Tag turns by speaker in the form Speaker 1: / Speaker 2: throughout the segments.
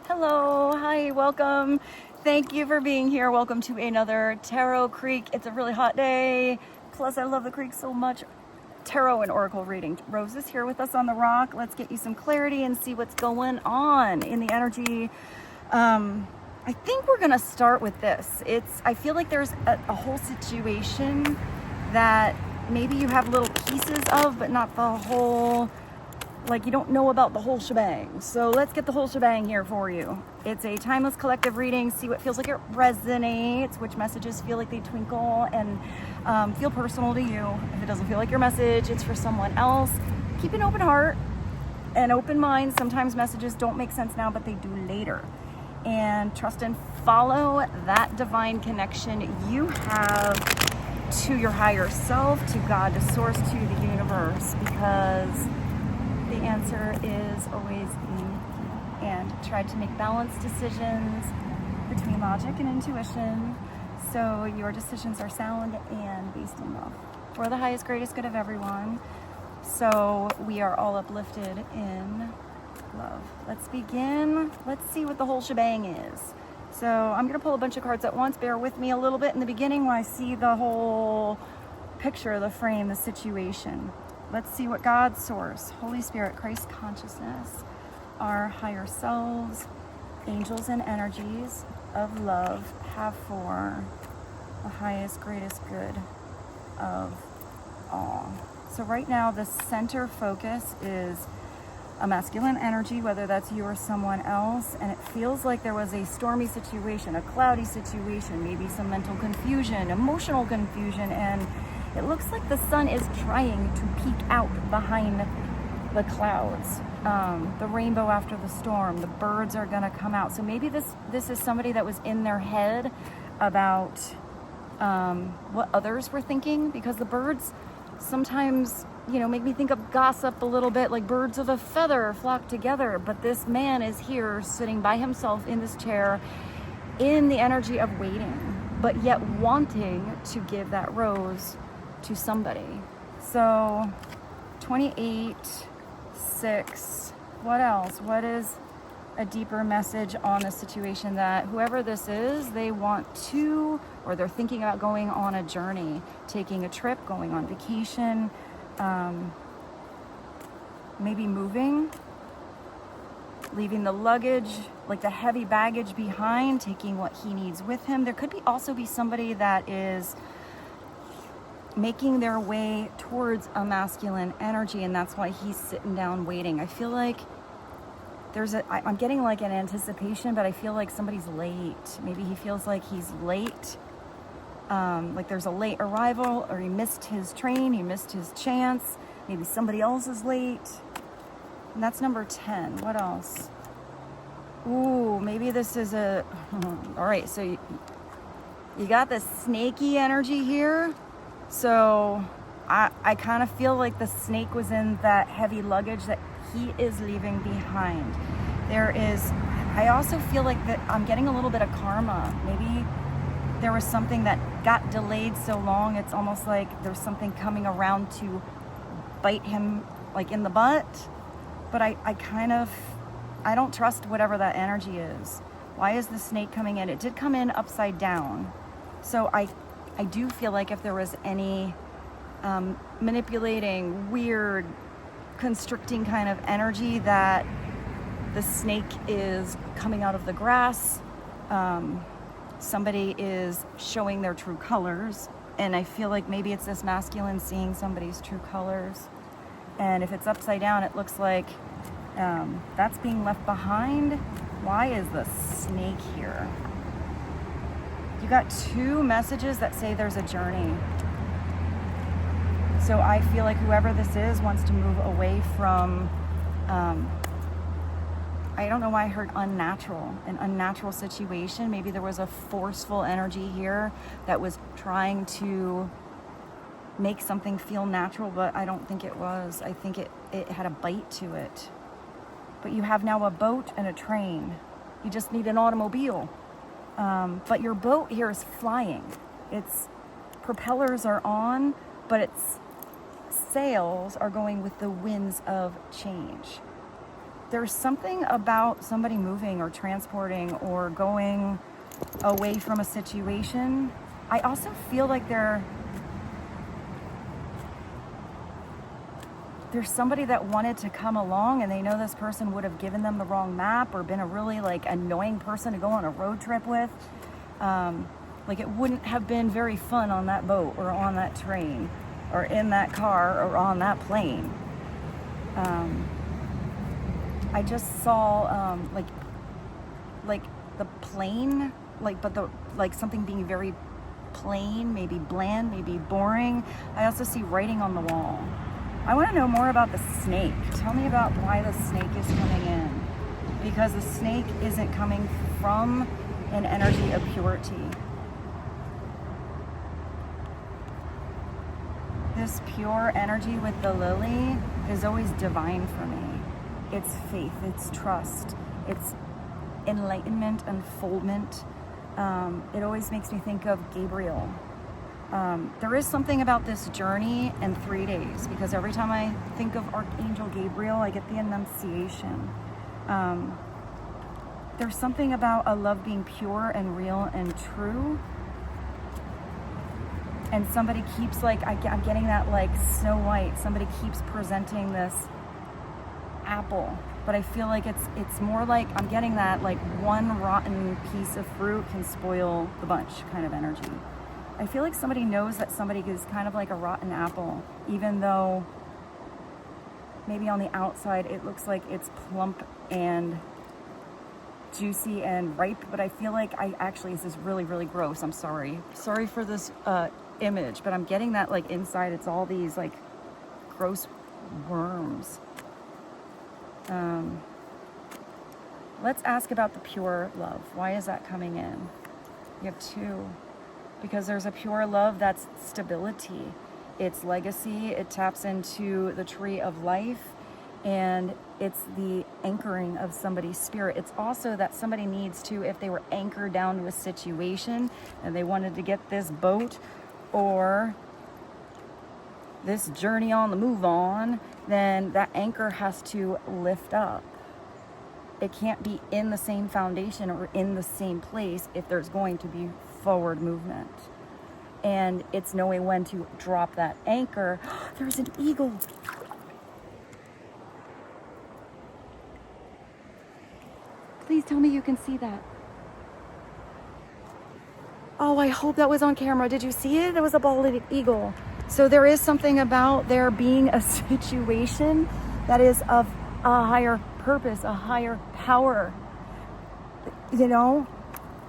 Speaker 1: Hello, hi, welcome. Thank you for being here. Welcome to another Tarot Creek. It's a really hot day. Plus, I love the creek so much. Tarot and Oracle reading. Rose is here with us on the rock. Let's get you some clarity and see what's going on in the energy. I think we're gonna start with this. I feel like there's a whole situation that maybe you have little pieces of, but not the whole, like you don't know about the whole shebang. So let's get the whole shebang here for you. It's a timeless collective reading. See what feels like it resonates, which messages feel like they twinkle and feel personal to you. If it doesn't feel like your message, it's for someone else. Keep an open heart and open mind. Sometimes messages don't make sense now, but they do later. And trust and follow that divine connection you have to your higher self, to God, to source, to the universe, because the answer is always in. And try to make balanced decisions between logic and intuition, so your decisions are sound and based in love for the highest, greatest good of everyone. So we are all uplifted in love. Let's begin. Let's see what the whole shebang is. So I'm going to pull a bunch of cards at once. Bear with me a little bit in the beginning while I see the whole picture, the frame, the situation. Let's see what God, Source, Holy Spirit, Christ consciousness, our higher selves, angels and energies of love have for the highest, greatest good of all. So right now the center focus is a masculine energy, whether that's you or someone else, and it feels like there was a stormy situation, a cloudy situation, maybe some mental confusion, emotional confusion, and it looks like the sun is trying to peek out behind the clouds. The rainbow after the storm, the birds are gonna come out. So maybe this is somebody that was in their head about what others were thinking, because the birds sometimes, make me think of gossip a little bit, like birds of a feather flock together. But this man is here sitting by himself in this chair in the energy of waiting, but yet wanting to give that rose to somebody. So 28, 6, what else? What is a deeper message on the situation that whoever this is, they want to, or they're thinking about going on a journey, taking a trip, going on vacation, maybe moving, leaving the luggage, like the heavy baggage behind, taking what he needs with him. There could also be somebody that is making their way towards a masculine energy, and that's why he's sitting down waiting. I feel like I'm getting like an anticipation, but I feel like somebody's late. Maybe he feels like he's late, like there's a late arrival, or he missed his train, he missed his chance. Maybe somebody else is late. And that's number 10. What else? Ooh, maybe this is all right, so you got this snaky energy here. So I kind of feel like the snake was in that heavy luggage that he is leaving behind. I also feel like that I'm getting a little bit of karma. Maybe there was something that got delayed so long, it's almost like there's something coming around to bite him like in the butt. But I don't trust whatever that energy is. Why is the snake coming in? It did come in upside down. So I do feel like if there was any manipulating, weird, constricting kind of energy, that the snake is coming out of the grass. Somebody is showing their true colors, and I feel like maybe it's this masculine seeing somebody's true colors. And if it's upside down, it looks like that's being left behind. Why is the snake here? You got 2 messages that say there's a journey. So I feel like whoever this is wants to move away from, I don't know why I heard an unnatural situation. Maybe there was a forceful energy here that was trying to make something feel natural, but I don't think it was. I think it had a bite to it. But you have now a boat and a train. You just need an automobile. But your boat here is flying. Its propellers are on, but its sails are going with the winds of change. there's something about somebody moving or transporting or going away from a situation. I also feel like there's somebody that wanted to come along, and they know this person would have given them the wrong map or been a really like annoying person to go on a road trip with. Like it wouldn't have been very fun on that boat or on that train or in that car or on that plane. I just saw like the plane, but something being very plain, maybe bland, maybe boring. I also see writing on the wall. I want to know more about the snake. Tell me about why the snake is coming in. Because the snake isn't coming from an energy of purity. This pure energy with the lily is always divine for me. It's faith, it's trust, it's enlightenment, unfoldment. It always makes me think of Gabriel. There is something about this journey and 3 days, because every time I think of Archangel Gabriel, I get the Annunciation. There's something about a love being pure and real and true. And somebody keeps I'm getting that like Snow White, somebody keeps presenting this apple, but I feel like it's more like I'm getting that like one rotten piece of fruit can spoil the bunch kind of energy. I feel like somebody knows that somebody is kind of like a rotten apple, even though maybe on the outside it looks like it's plump and juicy and ripe, but I feel like this is really, really gross. I'm sorry for this image, but I'm getting that like inside it's all these like gross worms. Let's ask about the pure love. Why is that coming in? You have 2. Because there's a pure love that's stability. It's legacy. It taps into the tree of life, and it's the anchoring of somebody's spirit. It's also that somebody needs to, if they were anchored down to a situation and they wanted to get this boat or this journey on the move on, then that anchor has to lift up. It can't be in the same foundation or in the same place if there's going to be forward movement. And it's knowing when to drop that anchor. There's an eagle. Please tell me you can see that. Oh, I hope that was on camera. Did you see it? It was a bald eagle. So there is something about there being a situation that is of a higher purpose, a higher power. You know,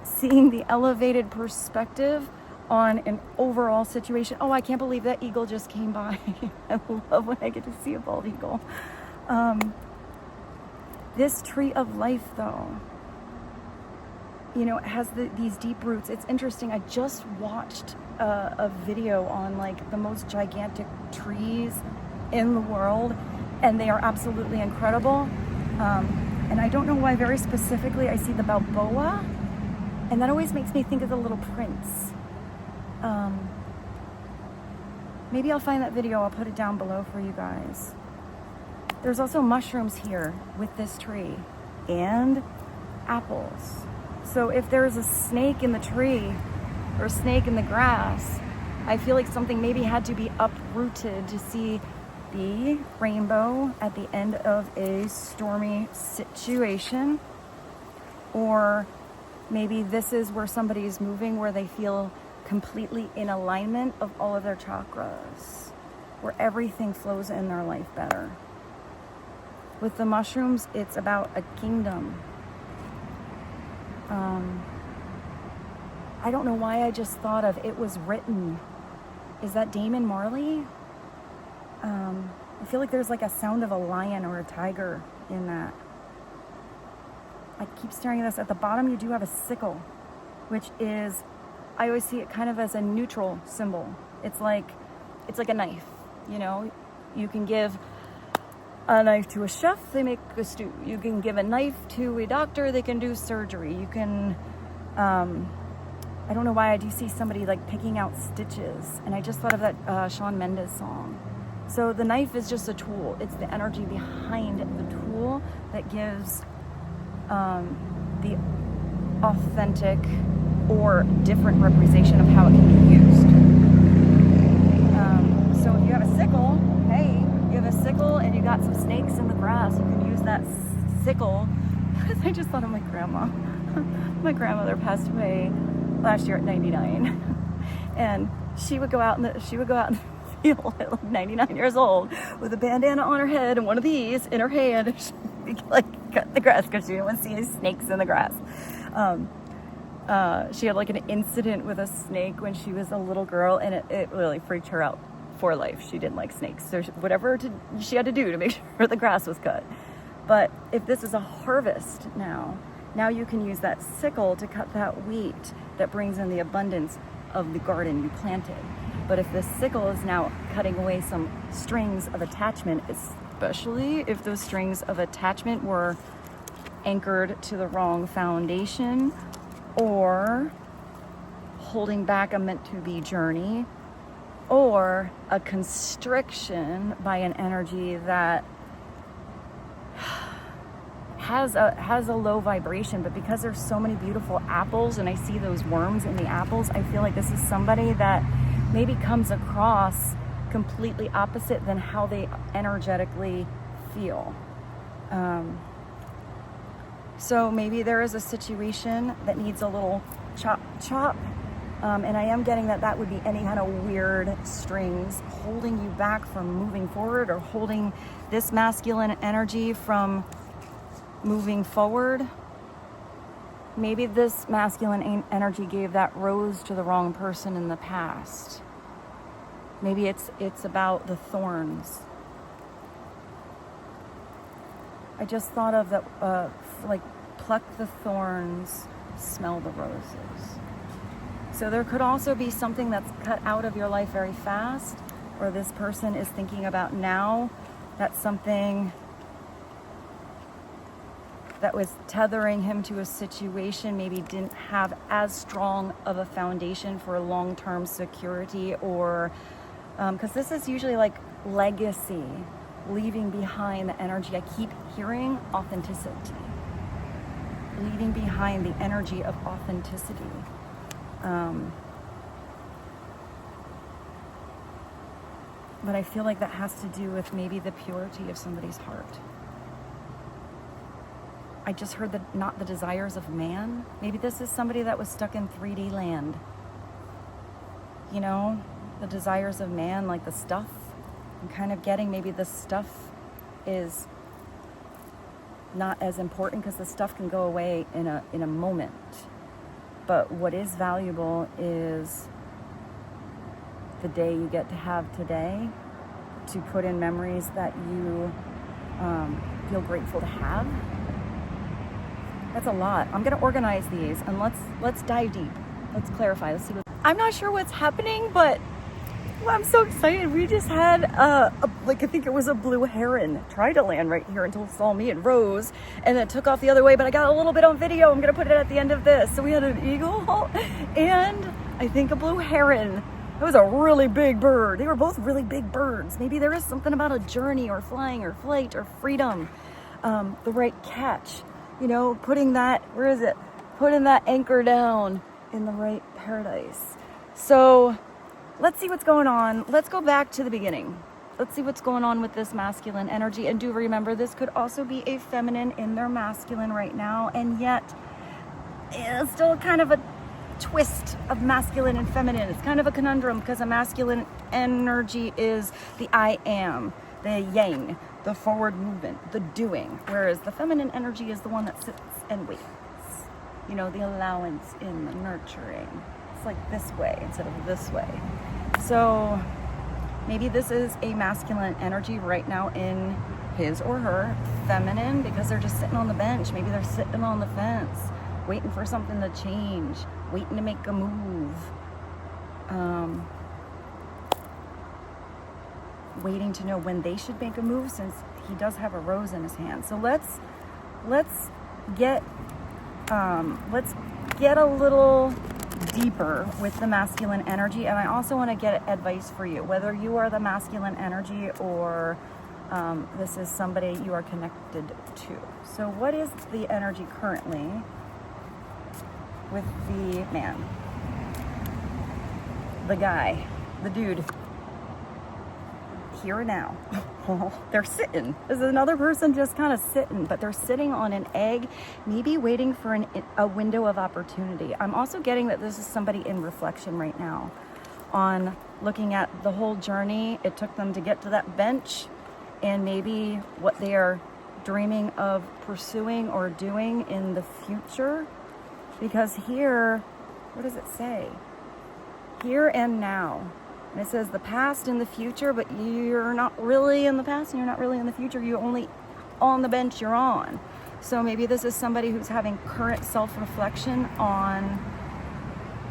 Speaker 1: seeing the elevated perspective on an overall situation. Oh, I can't believe that eagle just came by. I love when I get to see a bald eagle. This tree of life, though, you know, it has these deep roots. It's interesting. I just watched a video on like the most gigantic trees in the world, and they are absolutely incredible. And I don't know why very specifically I see the Balboa, and that always makes me think of the Little Prince. Maybe I'll find that video. I'll put it down below for you guys. There's also mushrooms here with this tree and apples. So if there's a snake in the tree or a snake in the grass, I feel like something maybe had to be uprooted to see the rainbow at the end of a stormy situation. Or maybe this is where somebody is moving, where they feel completely in alignment of all of their chakras, where everything flows in their life better. With the mushrooms, it's about a kingdom. I don't know why I just thought of It Was Written. Is that Damon Marley? I feel like there's like a sound of a lion or a tiger in that. I keep staring at this. At the bottom, you do have a sickle, which is, I always see it kind of as a neutral symbol. It's like a knife, you know? You can give a knife to a chef, they make a stew. You can give a knife to a doctor, they can do surgery. You can, I don't know why I do see somebody like picking out stitches. And I just thought of that Shawn Mendes song. So the knife is just a tool. It's the energy behind the tool that gives the authentic or different representation of how it can be used. So if you have a sickle, hey, you have a sickle and you got some snakes in the grass, you can use that sickle. I just thought of my grandma. My grandmother passed away last year at 99, and she would go out in the field at like 99 years old with a bandana on her head and one of these in her hand. She'd like cut the grass because she didn't want to see any snakes in the grass. She had like an incident with a snake when she was a little girl, and it really freaked her out for life. She didn't like snakes, so whatever she had to do to make sure the grass was cut. But if this is a harvest now you can use that sickle to cut that wheat that brings in the abundance of the garden you planted. But if this sickle is now cutting away some strings of attachment, especially if those strings of attachment were anchored to the wrong foundation or holding back a meant-to-be journey, or a constriction by an energy that has a low vibration, but because there's so many beautiful apples and I see those worms in the apples, I feel like this is somebody that maybe comes across completely opposite than how they energetically feel. So maybe there is a situation that needs a little chop. And I am getting that would be any kind of weird strings holding you back from moving forward or holding this masculine energy from moving forward. Maybe this masculine energy gave that rose to the wrong person in the past. Maybe it's about the thorns. I just thought of that, like pluck the thorns, smell the roses. So there could also be something that's cut out of your life very fast, or this person is thinking about now. That's something that was tethering him to a situation, maybe didn't have as strong of a foundation for long-term security, or because this is usually like legacy, leaving behind the energy. I keep hearing authenticity, leaving behind the energy of authenticity. But I feel like that has to do with maybe the purity of somebody's heart. I just heard that not the desires of man. Maybe this is somebody that was stuck in 3D land. You know, the desires of man, like the stuff. I'm kind of getting maybe the stuff is not as important because the stuff can go away in a moment. But what is valuable is the day you get to have today, to put in memories that you feel grateful to have. That's a lot. I'm going to organize these and let's dive deep. Let's clarify. Let's see what. I'm not sure what's happening, but I'm so excited. We just had I think it was a blue heron try to land right here until it saw me and rose, and then took off the other way. But I got a little bit on video. I'm gonna put it at the end of this. So we had an eagle and I think a blue heron. It was a really big bird. They were both really big birds. Maybe there is something about a journey or flying or flight or freedom, the right catch. You know, putting that anchor down in the right paradise. So let's see what's going on. Let's go back to the beginning. Let's see what's going on with this masculine energy. And do remember, this could also be a feminine in their masculine right now. And yet, it's still kind of a twist of masculine and feminine. It's kind of a conundrum because a masculine energy is the I am, the yang, the forward movement, the doing. Whereas the feminine energy is the one that sits and waits. You know, the allowance in the nurturing. It's like this way instead of this way. So maybe this is a masculine energy right now in his or her feminine because they're just sitting on the bench. Maybe they're sitting on the fence, waiting for something to change, waiting to make a move, waiting to know when they should make a move, since he does have a rose in his hand. So let's get a little deeper with the masculine energy, and I also want to get advice for you, whether you are the masculine energy or this is somebody you are connected to. So what is the energy currently with the man, the guy, the dude, here and now? They're sitting. This is another person just kind of sitting, but they're sitting on an egg, maybe waiting for a window of opportunity. I'm also getting that this is somebody in reflection right now on looking at the whole journey it took them to get to that bench, and maybe what they are dreaming of pursuing or doing in the future. Because here, what does it say? Here and now. And it says the past and the future, but you're not really in the past and you're not really in the future. You're only on the bench you're on. So maybe this is somebody who's having current self-reflection on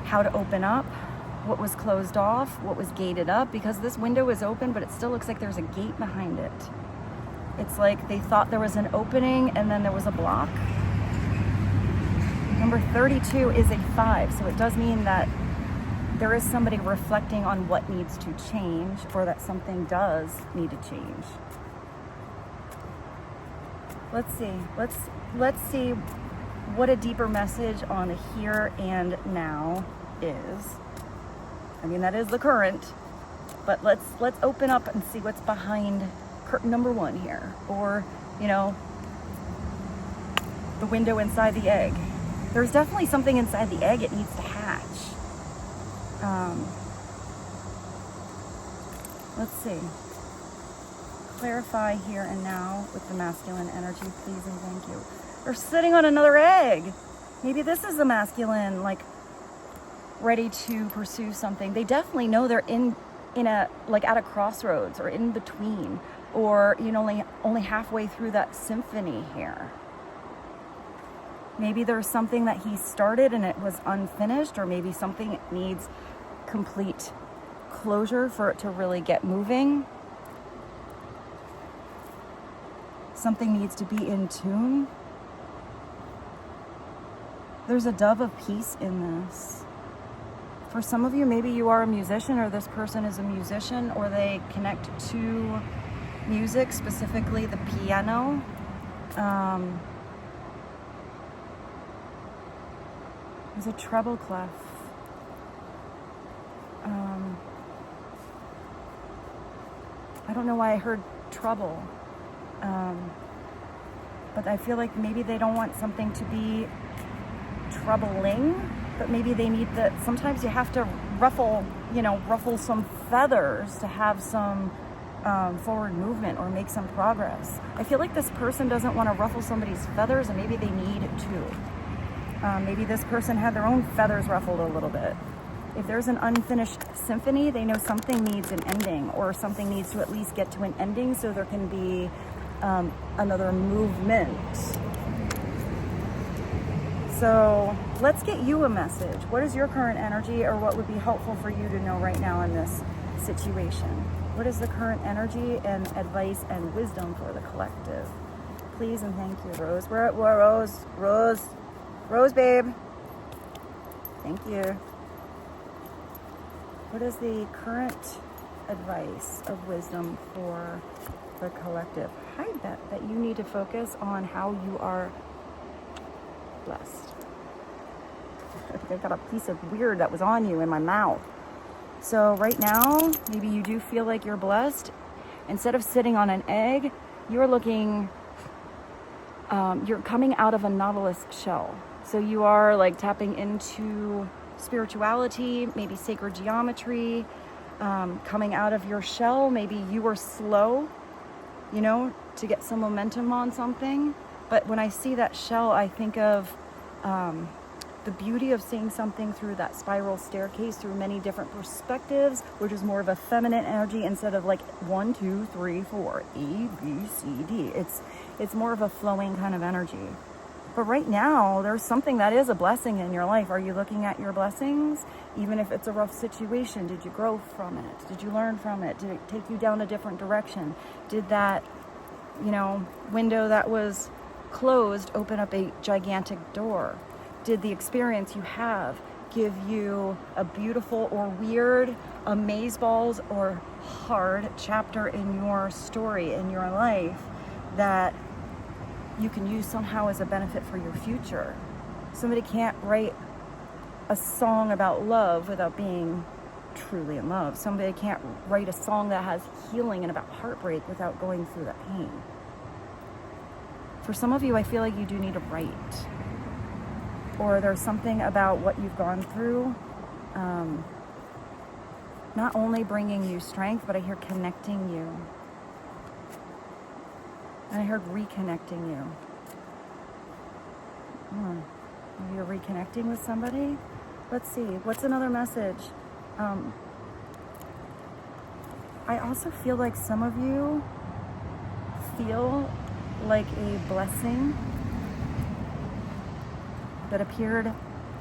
Speaker 1: how to open up, what was closed off, what was gated up, because this window is open, but it still looks like there's a gate behind it. It's like they thought there was an opening and then there was a block. Number 32 is a 5, so it does mean that there is somebody reflecting on what needs to change, or that something does need to change. Let's see. Let's see what a deeper message on the here and now is. I mean, that is the current, but let's open up and see what's behind curtain number 1 here, or the window inside the egg. There's definitely something inside the egg it needs to hatch. Let's see. Clarify here and now with the masculine energy, please and thank you. They're sitting on another egg. Maybe this is the masculine, like ready to pursue something. They definitely know they're in a, like at a crossroads or in between, or only halfway through that symphony here. Maybe there's something that he started and it was unfinished, or maybe something needs complete closure for it to really get moving. Something needs to be in tune. There's a dove of peace in this. For some of you, maybe you are a musician, or this person is a musician, or they connect to music, specifically the piano. There's a treble clef. I don't know why I heard trouble, but I feel like maybe they don't want something to be troubling, but maybe they need that. Sometimes you have to ruffle some feathers to have some forward movement or make some progress. I feel like this person doesn't want to ruffle somebody's feathers, and maybe they need to. Maybe this person had their own feathers ruffled a little bit. If there's an unfinished symphony, they know something needs an ending, or something needs to at least get to an ending so there can be another movement. So let's get you a message. What is your current energy, or what would be helpful for you to know right now in this situation? What is the current energy and advice and wisdom for the collective? Please and thank you, Rose. We're Rose, babe. Thank you. What is the current advice of wisdom for the collective? I bet that you need to focus on how you are blessed. I got a piece of weird that was on you in my mouth. So right now, maybe you do feel like you're blessed. Instead of sitting on an egg, you're looking, you're coming out of a nautilus shell. So you are like tapping into spirituality, maybe sacred geometry, coming out of your shell. Maybe you were slow, to get some momentum on something. But when I see that shell, I think of the beauty of seeing something through that spiral staircase through many different perspectives, which is more of a feminine energy instead of like 1, 2, 3, 4, E, B, C, D. It's more of a flowing kind of energy. But right now, there's something that is a blessing in your life. Are you looking at your blessings? Even if it's a rough situation, did you grow from it? Did you learn from it? Did it take you down a different direction? Did that, window that was closed open up a gigantic door? Did the experience you have give you a beautiful or weird, amazeballs or hard chapter in your story, in your life, that you can use somehow as a benefit for your future. Somebody can't write a song about love without being truly in love. Somebody can't write a song that has healing and about heartbreak without going through that pain. For some of you, I feel like you do need to write. Or there's something about what you've gone through, not only bringing you strength, but I hear connecting you. And I heard reconnecting you. Maybe you're reconnecting with somebody. Let's see, what's another message? I also feel like some of you feel like a blessing that appeared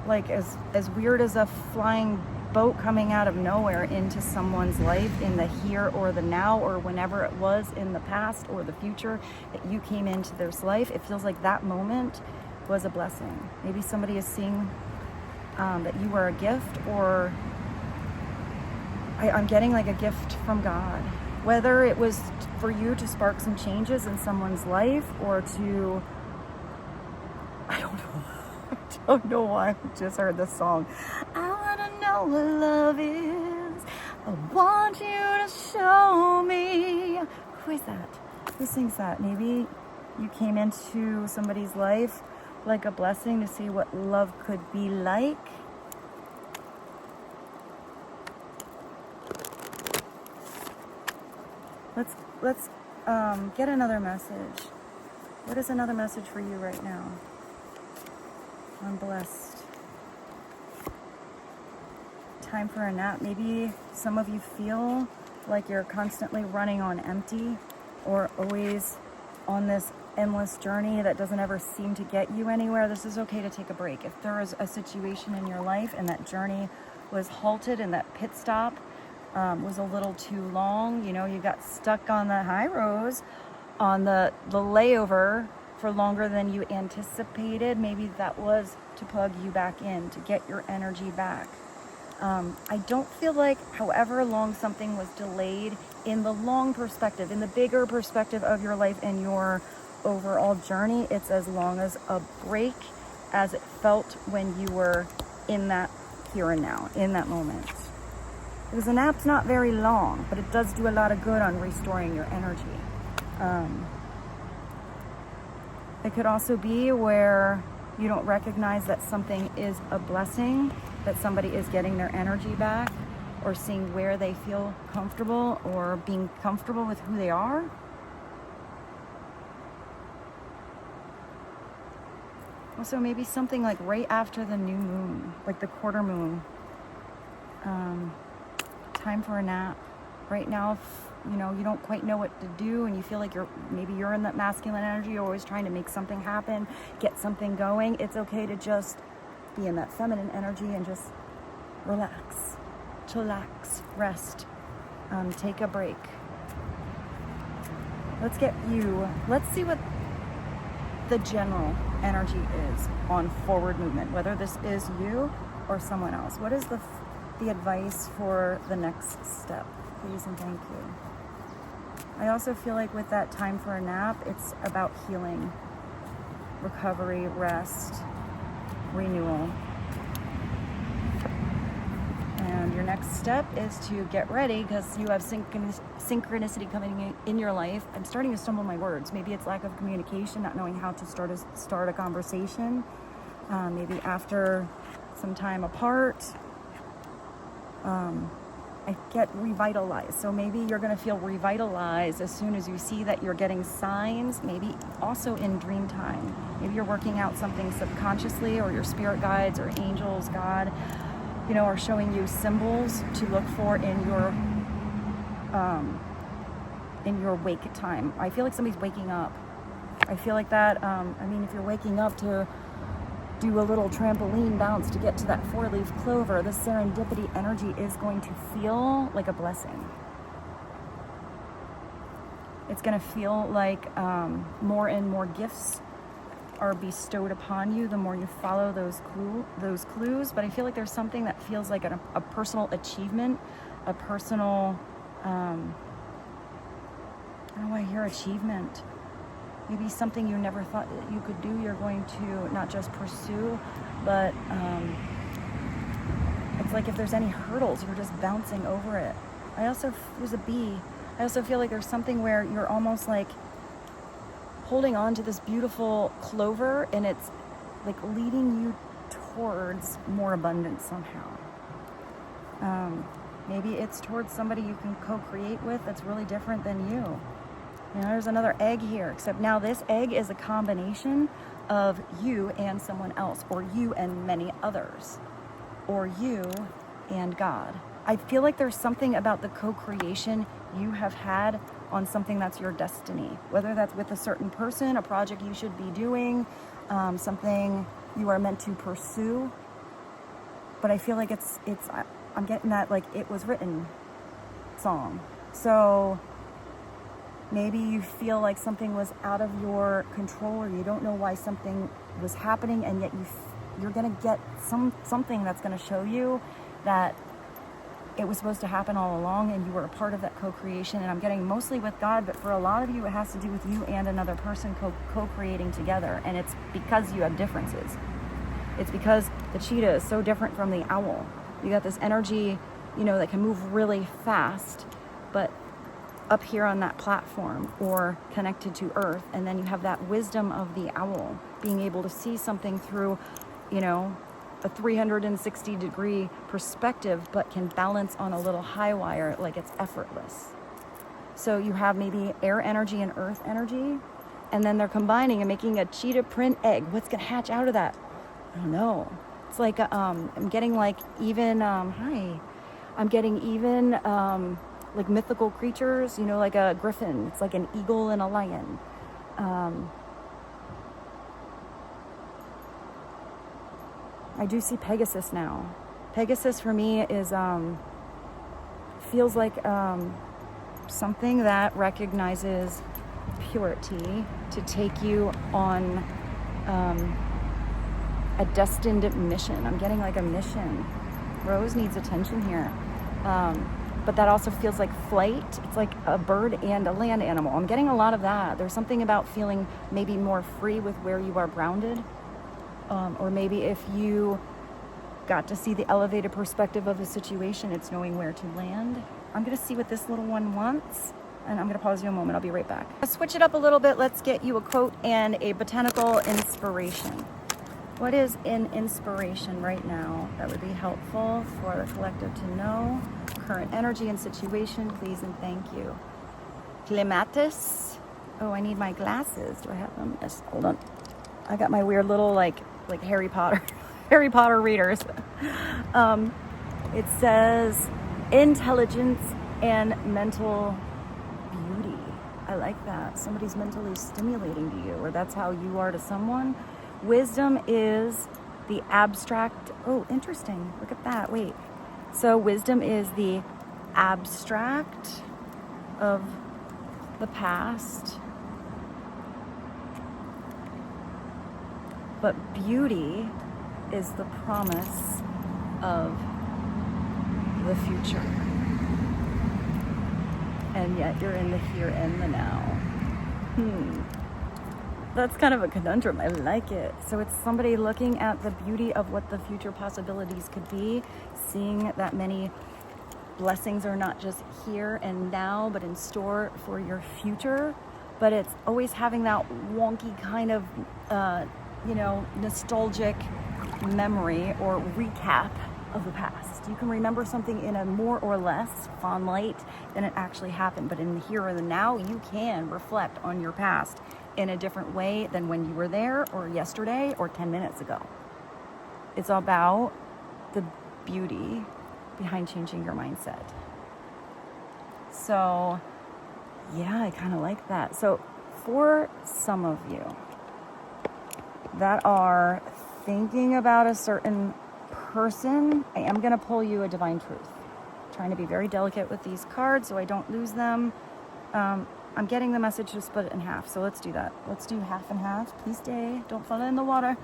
Speaker 1: like as weird as a flying boat coming out of nowhere into someone's life in the here or the now, or whenever it was in the past or the future that you came into their life. It feels like that moment was a blessing. Maybe somebody is seeing that you were a gift, or I'm getting like a gift from God. Whether it was for you to spark some changes in someone's life, or to, I don't know. I don't know why I just heard this song. I want to know what love is. I want you to show me. Who is that? Who sings that? Maybe you came into somebody's life like a blessing to see what love could be like. Let's get another message. What is another message for you right now? I'm blessed. Time for a nap. Maybe some of you feel like you're constantly running on empty, or always on this endless journey that doesn't ever seem to get you anywhere. This is okay to take a break. If there is a situation in your life and that journey was halted and that pit stop was a little too long, you know, you got stuck on the high roads, on the layover for longer than you anticipated, maybe that was to plug you back in, to get your energy back. I don't feel like, however long something was delayed, in the long perspective, in the bigger perspective of your life and your overall journey, it's as long as a break as it felt when you were in that here and now, in that moment. Because a nap's not very long, but it does do a lot of good on restoring your energy. It could also be where you don't recognize that something is a blessing, that somebody is getting their energy back, or seeing where they feel comfortable, or being comfortable with who they are. Also, maybe something like right after the new moon, like the quarter moon. Time for a nap. Right now, if you don't quite know what to do, and you feel like you're in that masculine energy, you're always trying to make something happen, get something going, it's okay to just be in that feminine energy and just relax, chillax, rest, take a break. Let's see what the general energy is on forward movement, whether this is you or someone else. What is the advice for the next step? Please and thank you. I also feel like with that time for a nap, it's about healing, recovery, rest, renewal. And your next step is to get ready, because you have synchronicity coming in your life. I'm starting to stumble my words. Maybe it's lack of communication, not knowing how to start a conversation. Maybe after some time apart, I get revitalized. So maybe you're going to feel revitalized as soon as you see that you're getting signs, maybe also in dream time. Maybe you're working out something subconsciously, or your spirit guides or angels, God, are showing you symbols to look for in your wake time. I feel like somebody's waking up. I feel like that, if you're waking up to do a little trampoline bounce to get to that 4-leaf clover, the serendipity energy is going to feel like a blessing. It's going to feel like more and more gifts are bestowed upon you the more you follow those clues. But I feel like there's something that feels like a personal achievement, a personal, I don't know why I hear achievement. Maybe something you never thought that you could do, you're going to not just pursue, but it's like if there's any hurdles, you're just bouncing over it. There's a bee. I also feel like there's something where you're almost like holding on to this beautiful clover, and it's like leading you towards more abundance somehow. Maybe it's towards somebody you can co-create with that's really different than you. You know, there's another egg here, except now this egg is a combination of you and someone else, or you and many others, or you and God. I feel like there's something about the co-creation you have had on something that's your destiny, whether that's with a certain person, a project you should be doing, something you are meant to pursue. But I feel like I'm getting that like it was written song. So maybe you feel like something was out of your control, or you don't know why something was happening, and yet you're gonna get something that's gonna show you that it was supposed to happen all along, and you were a part of that co-creation. And I'm getting mostly with God, but for a lot of you, it has to do with you and another person co-creating together. And it's because you have differences. It's because the cheetah is so different from the owl. You got this energy, you know, that can move really fast, but up here on that platform or connected to earth. And then you have that wisdom of the owl, being able to see something through, you know, a 360-degree perspective, but can balance on a little high wire like it's effortless. So you have maybe air energy and earth energy, and then they're combining and making a cheetah print egg. What's gonna hatch out of that? I don't know. It's like I'm getting like even I'm getting even like mythical creatures, you know, like a griffin. It's like an eagle and a lion. I do see Pegasus now. Pegasus for me is feels like something that recognizes purity to take you on a destined mission. I'm getting like a mission. Rose needs attention here. But that also feels like flight. It's like a bird and a land animal. I'm getting a lot of that. There's something about feeling maybe more free with where you are grounded. Or maybe if you got to see the elevated perspective of a situation, it's knowing where to land. I'm going to see what this little one wants, and I'm going to pause you a moment. I'll be right back. Let's switch it up a little bit. Let's get you a quote and a botanical inspiration. What is an inspiration right now that would be helpful for the collective to know? Current energy and situation, please and thank you. Clematis. Oh, I need my glasses. Do I have them? Yes, hold on. I got my weird little like Harry Potter readers. It says intelligence and mental beauty. I like that. Somebody's mentally stimulating to you, or that's how you are to someone. Wisdom is the abstract. Oh, interesting. Look at that. Wait. So wisdom is the abstract of the past, but beauty is the promise of the future. And yet you're in the here and the now. That's kind of a conundrum. I like it. So it's somebody looking at the beauty of what the future possibilities could be, seeing that many blessings are not just here and now, but in store for your future. But it's always having that wonky kind of, nostalgic memory or recap of the past. You can remember something in a more or less fond light than it actually happened. But in the here or the now, you can reflect on your past in a different way than when you were there, or yesterday, or 10 minutes ago. It's about the beauty behind changing your mindset. So, yeah, I kind of like that. So, for some of you that are thinking about a certain person, I am going to pull you a divine truth. I'm trying to be very delicate with these cards so I don't lose them. I'm getting the message to split it in half. So let's do that. Let's do half and half. Please stay. Don't fall in the water.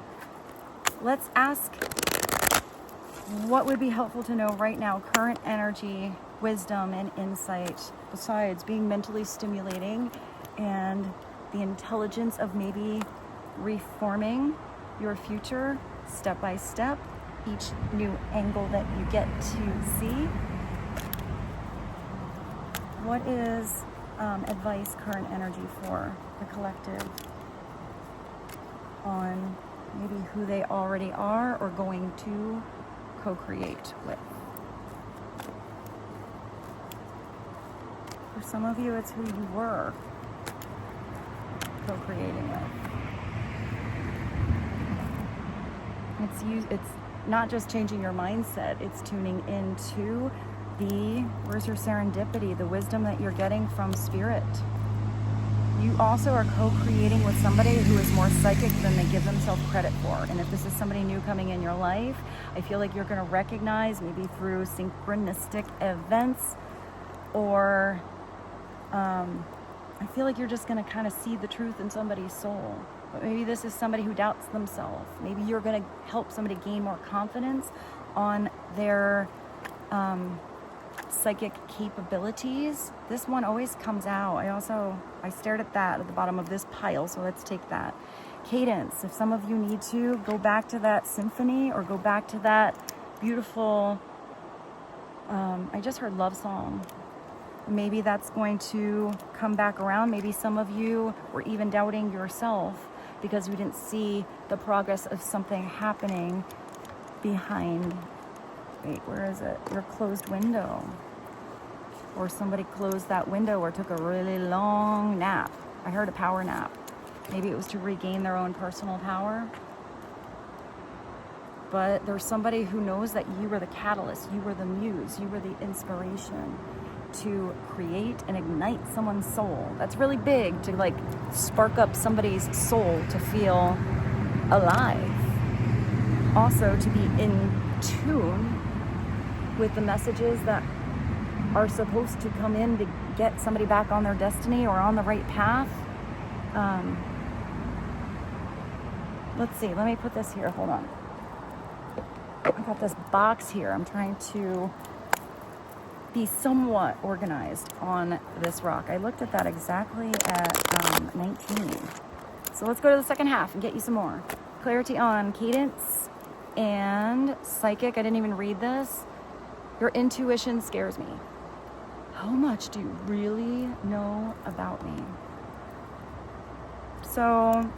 Speaker 1: Let's ask what would be helpful to know right now, current energy, wisdom, and insight, besides being mentally stimulating and the intelligence of maybe reforming your future step by step, each new angle that you get to see. What is advice, current energy for the collective on maybe who they already are or going to co-create with? For some of you, it's who you were co-creating with. It's not just changing your mindset, it's tuning into where's your serendipity, the wisdom that you're getting from spirit. You also are co-creating with somebody who is more psychic than they give themselves credit for. And if this is somebody new coming in your life, I feel like you're going to recognize, maybe through synchronistic events, or I feel like you're just going to kind of see the truth in somebody's soul. But maybe this is somebody who doubts themselves. Maybe you're going to help somebody gain more confidence on their psychic capabilities. This one always comes out. I stared at that at the bottom of this pile, so let's take that. Cadence. If some of you need to go back to that symphony or go back to that beautiful, I just heard love song. Maybe that's going to come back around. Maybe some of you were even doubting yourself because you didn't see the progress of something happening behind, wait, where is it? Your closed window. Or somebody closed that window or took a really long nap. I heard a power nap. Maybe it was to regain their own personal power. But there's somebody who knows that you were the catalyst, you were the muse, you were the inspiration to create and ignite someone's soul. That's really big, to like spark up somebody's soul to feel alive. Also to be in tune with the messages that are supposed to come in to get somebody back on their destiny or on the right path. Let's see, let me put this here, hold on. I got this box here. I'm trying to be somewhat organized on this rock. I looked at that exactly at 19. So let's go to the second half and get you some more. Clarity on cadence and psychic. I didn't even read this. Your intuition scares me. How much do you really know about me? So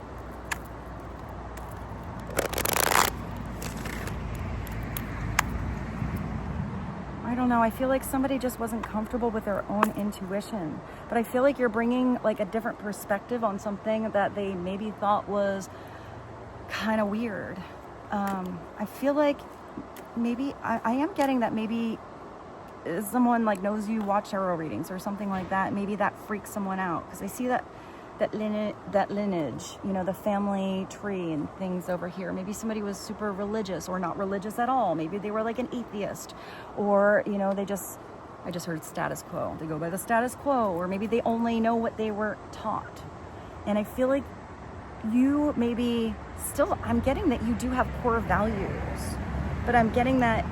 Speaker 1: I don't know. I feel like somebody just wasn't comfortable with their own intuition. But I feel like you're bringing like a different perspective on something that they maybe thought was kind of weird. I feel like maybe I am getting that maybe someone like knows you watch tarot readings or something like that. Maybe that freaks someone out because I see that lineage, you know, the family tree and things over here. Maybe somebody was super religious or not religious at all. Maybe they were like an atheist, or, you know, I just heard status quo. They go by the status quo, or maybe they only know what they were taught. And I feel like you maybe still, I'm getting that you do have core values, but I'm getting that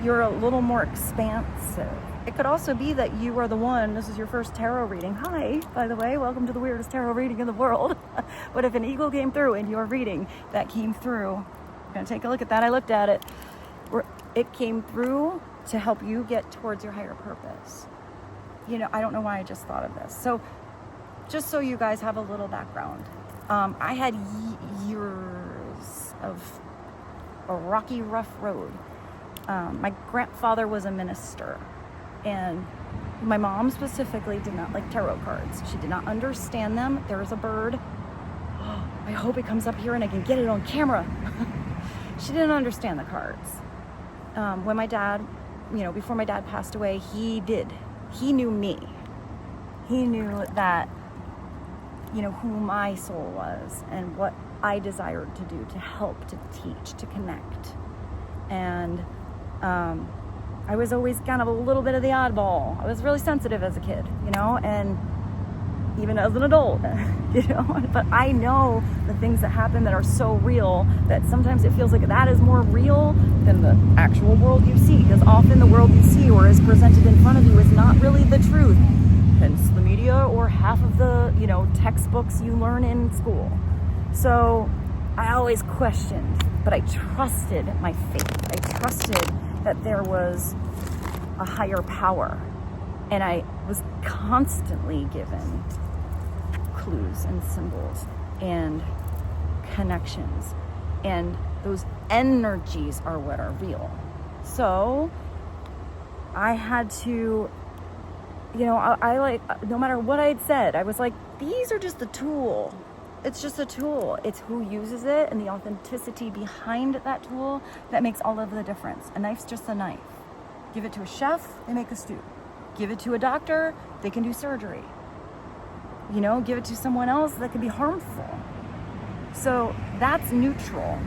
Speaker 1: you're a little more expansive. It could also be that you are the one, this is your first tarot reading. Hi, by the way, welcome to the weirdest tarot reading in the world. But if an eagle came through in your reading, that came through. I'm gonna take a look at that. I looked at it. It came through to help you get towards your higher purpose. You know, I don't know why I just thought of this. So just so you guys have a little background, I had years of a rocky, rough road. My grandfather was a minister, and my mom specifically did not like tarot cards. She did not understand them. There's a bird. Oh, I hope it comes up here and I can get it on camera. She didn't understand the cards. When my dad, you know, before my dad passed away, he did. He knew me. He knew that, you know, who my soul was and what I desired to do, to help, to teach, to connect. And I was always kind of a little bit of the oddball. I was really sensitive as a kid, you know, and even as an adult, you know. But I know the things that happen that are so real that sometimes it feels like that is more real than the actual world you see, because often the world you see or is presented in front of you is not really the truth. Hence the media or half of the, you know, textbooks you learn in school. So I always questioned, but I trusted my faith. I trusted that there was a higher power. And I was constantly given clues and symbols and connections. And those energies are what are real. So I had to, you know, I like, no matter what I'd said, I was like, these are just a tool. It's just a tool. It's who uses it and the authenticity behind that tool that makes all of the difference. A knife's just a knife. Give it to a chef, they make a stew. Give it to a doctor, they can do surgery. You know, give it to someone else that could be harmful. So that's neutral,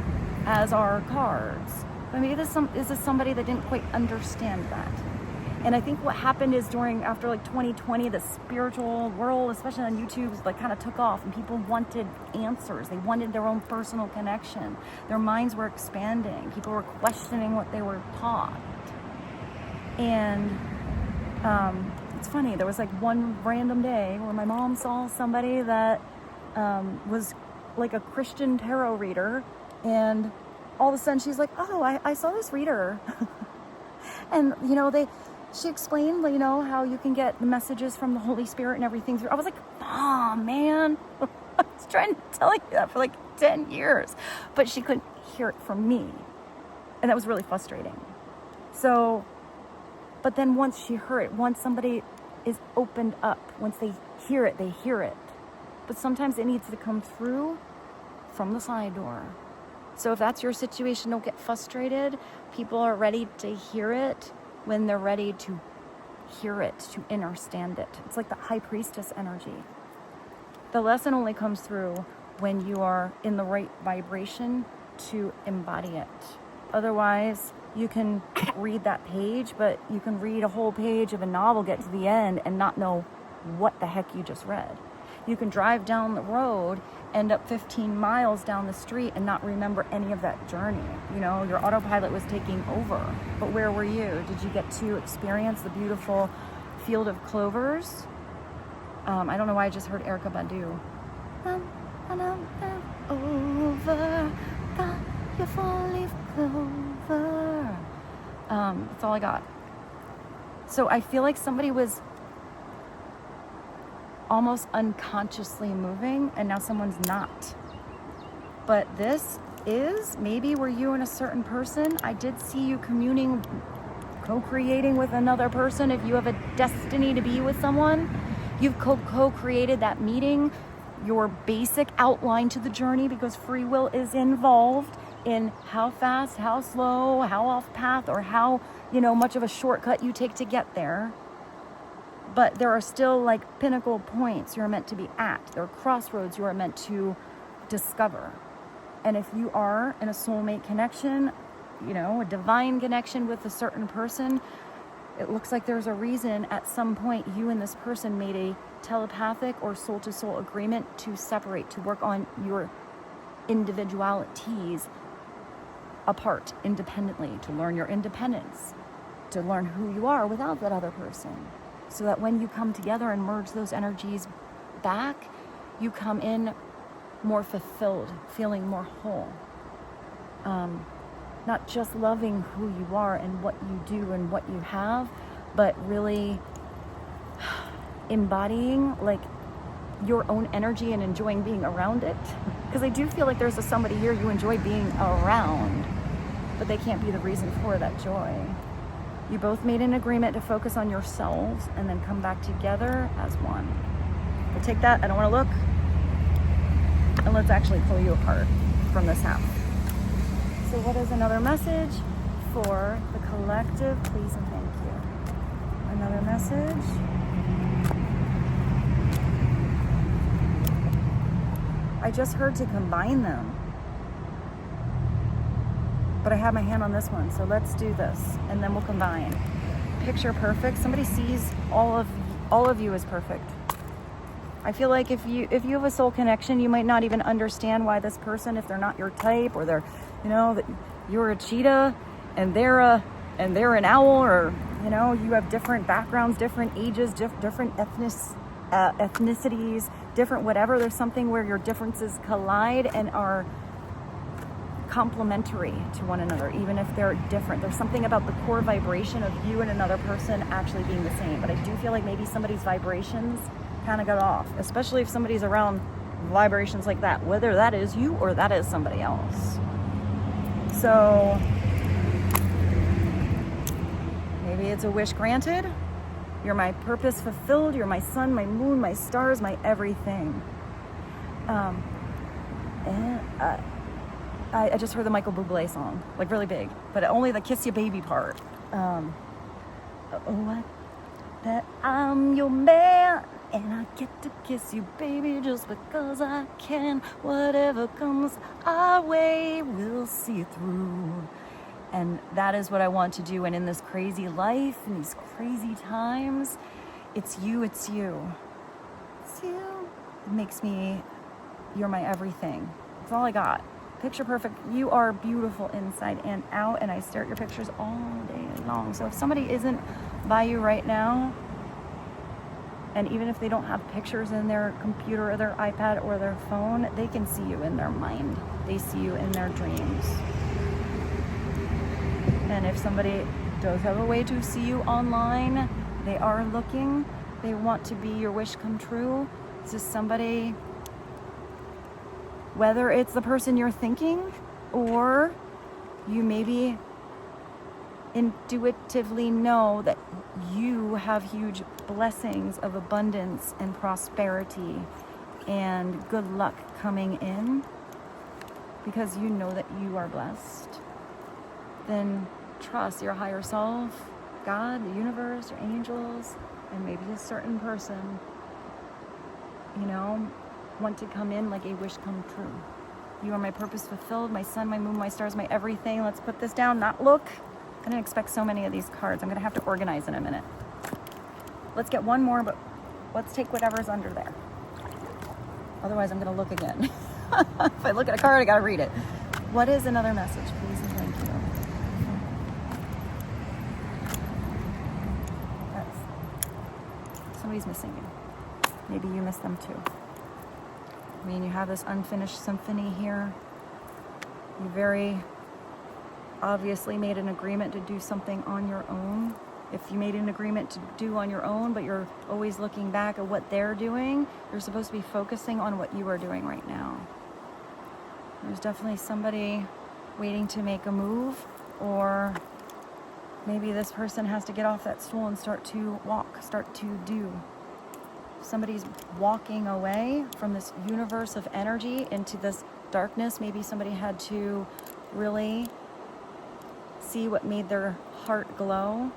Speaker 1: as are cards. But maybe this is somebody that didn't quite understand that. And I think what happened is after like 2020, the spiritual world, especially on YouTube, like kind of took off, and people wanted answers. They wanted their own personal connection. Their minds were expanding. People were questioning what they were taught. And it's funny, there was like one random day where my mom saw somebody that was like a Christian tarot reader, and all of a sudden she's like, oh, I saw this reader. And, you know, she explained, you know, how you can get the messages from the Holy Spirit and everything through. I was like, oh, man. I was trying to tell you that for like 10 years. But she couldn't hear it from me. And that was really frustrating. So, but then once she heard it, once somebody is opened up, once they hear it, they hear it. But sometimes it needs to come through from the side door. So if that's your situation, don't get frustrated. People are ready to hear it when they're ready to hear it, to understand it. It's like the high priestess energy. The lesson only comes through when you are in the right vibration to embody it. Otherwise, you can read that page, but you can read a whole page of a novel, get to the end, and not know what the heck you just read. You can drive down the road, end up 15 miles down the street and not remember any of that journey. You know, your autopilot was taking over. But where were you? Did you get to experience the beautiful field of clovers? I don't know why I just heard Erykah Badu. Over, got your four-leaf clover. That's all I got. So I feel like somebody was almost unconsciously moving, and now someone's not. But this is maybe were you and a certain person. I did see you communing, co-creating with another person. If you have a destiny to be with someone, you've co-created that meeting, your basic outline to the journey, because free will is involved in how fast, how slow, how off path, or how, you know, much of a shortcut you take to get there. But there are still like pinnacle points you're meant to be at. There are crossroads you are meant to discover. And if you are in a soulmate connection, you know, a divine connection with a certain person, it looks like there's a reason at some point you and this person made a telepathic or soul-to-soul agreement to separate, to work on your individualities apart, independently, to learn your independence, to learn who you are without that other person. So that when you come together and merge those energies back, you come in more fulfilled, feeling more whole. Not just loving who you are and what you do and what you have, but really embodying like your own energy and enjoying being around it. Because I do feel like there's somebody here you enjoy being around, but they can't be the reason for that joy. You both made an agreement to focus on yourselves and then come back together as one. We'll take that, I don't want to look, and let's actually pull you apart from this half. So what is another message for the collective? Please and thank you. Another message. I just heard to combine them. But I have my hand on this one, so let's do this, and then we'll combine. Picture perfect. Somebody sees all of you as perfect. I feel like if you have a soul connection, you might not even understand why this person, if they're not your type, or they're, you know, that you're a cheetah and they're an owl, or, you know, you have different backgrounds, different ages, different ethnicities, different whatever. There's something where your differences collide and are complementary to one another, even if they're different. There's something about the core vibration of you and another person actually being the same. But I do feel like maybe somebody's vibrations kind of got off, especially if somebody's around vibrations like that, whether that is you or that is somebody else. So maybe it's a wish granted. You're my purpose fulfilled. You're my sun, my moon, my stars, my everything. I just heard the Michael Bublé song, like really big, but only the kiss you baby part. What? That I'm your man and I get to kiss you baby just because I can. Whatever comes our way, we'll see it through. And that is what I want to do. And in this crazy life, in these crazy times, it's you, it's you. It's you. It makes me, you're my everything. That's all I got. Picture perfect. You are beautiful inside and out, and I stare at your pictures all day long. So if somebody isn't by you right now, and even if they don't have pictures in their computer or their iPad or their phone, they can see you in their mind. They see you in their dreams. And if somebody does have a way to see you online, they are looking, they want to be your wish come true. This is somebody, whether it's the person you're thinking, or you maybe intuitively know that you have huge blessings of abundance and prosperity and good luck coming in, because you know that you are blessed, then trust your higher self, God, the universe, your angels, and maybe a certain person, you know, want to come in like a wish come true. You are my purpose fulfilled, my sun, my moon, my stars, my everything. Let's put this down, not look. I didn't expect so many of these cards. I'm gonna have to organize in a minute. Let's get one more, but let's take whatever's under there. Otherwise, I'm gonna look again. If I look at a card, I gotta read it. What is another message, please and thank you? Somebody's missing you. Maybe you miss them too. I mean, you have this unfinished symphony here. You very obviously made an agreement to do something on your own. If you made an agreement to do on your own, but you're always looking back at what they're doing, you're supposed to be focusing on what you are doing right now. There's definitely somebody waiting to make a move, or maybe this person has to get off that stool and start to walk, start to do. Somebody's walking away from this universe of energy into this darkness. Maybe somebody had to really see what made their heart glow.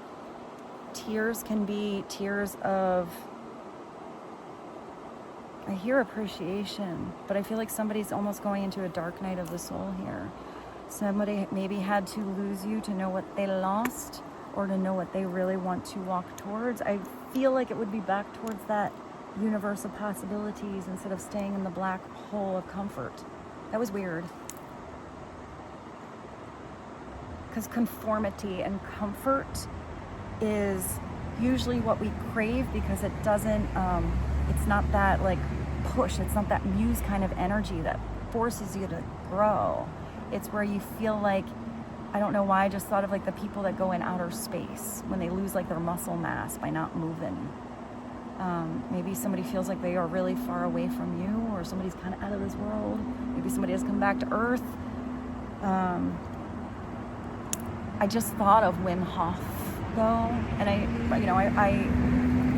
Speaker 1: Tears can be tears of, I hear appreciation, but I feel like somebody's almost going into a dark night of the soul here. Somebody maybe had to lose you to know what they lost, or to know what they really want to walk towards. I feel like it would be back towards that universe of possibilities instead of staying in the black hole of comfort. That was weird. Because conformity and comfort is usually what we crave, because it doesn't, it's not that like push, it's not that muse kind of energy that forces you to grow. It's where you feel like, I don't know why, I just thought of like the people that go in outer space when they lose like their muscle mass by not moving. Maybe somebody feels like they are really far away from you, or somebody's kind of out of this world. Maybe somebody has come back to Earth. I just thought of Wim Hof though, and I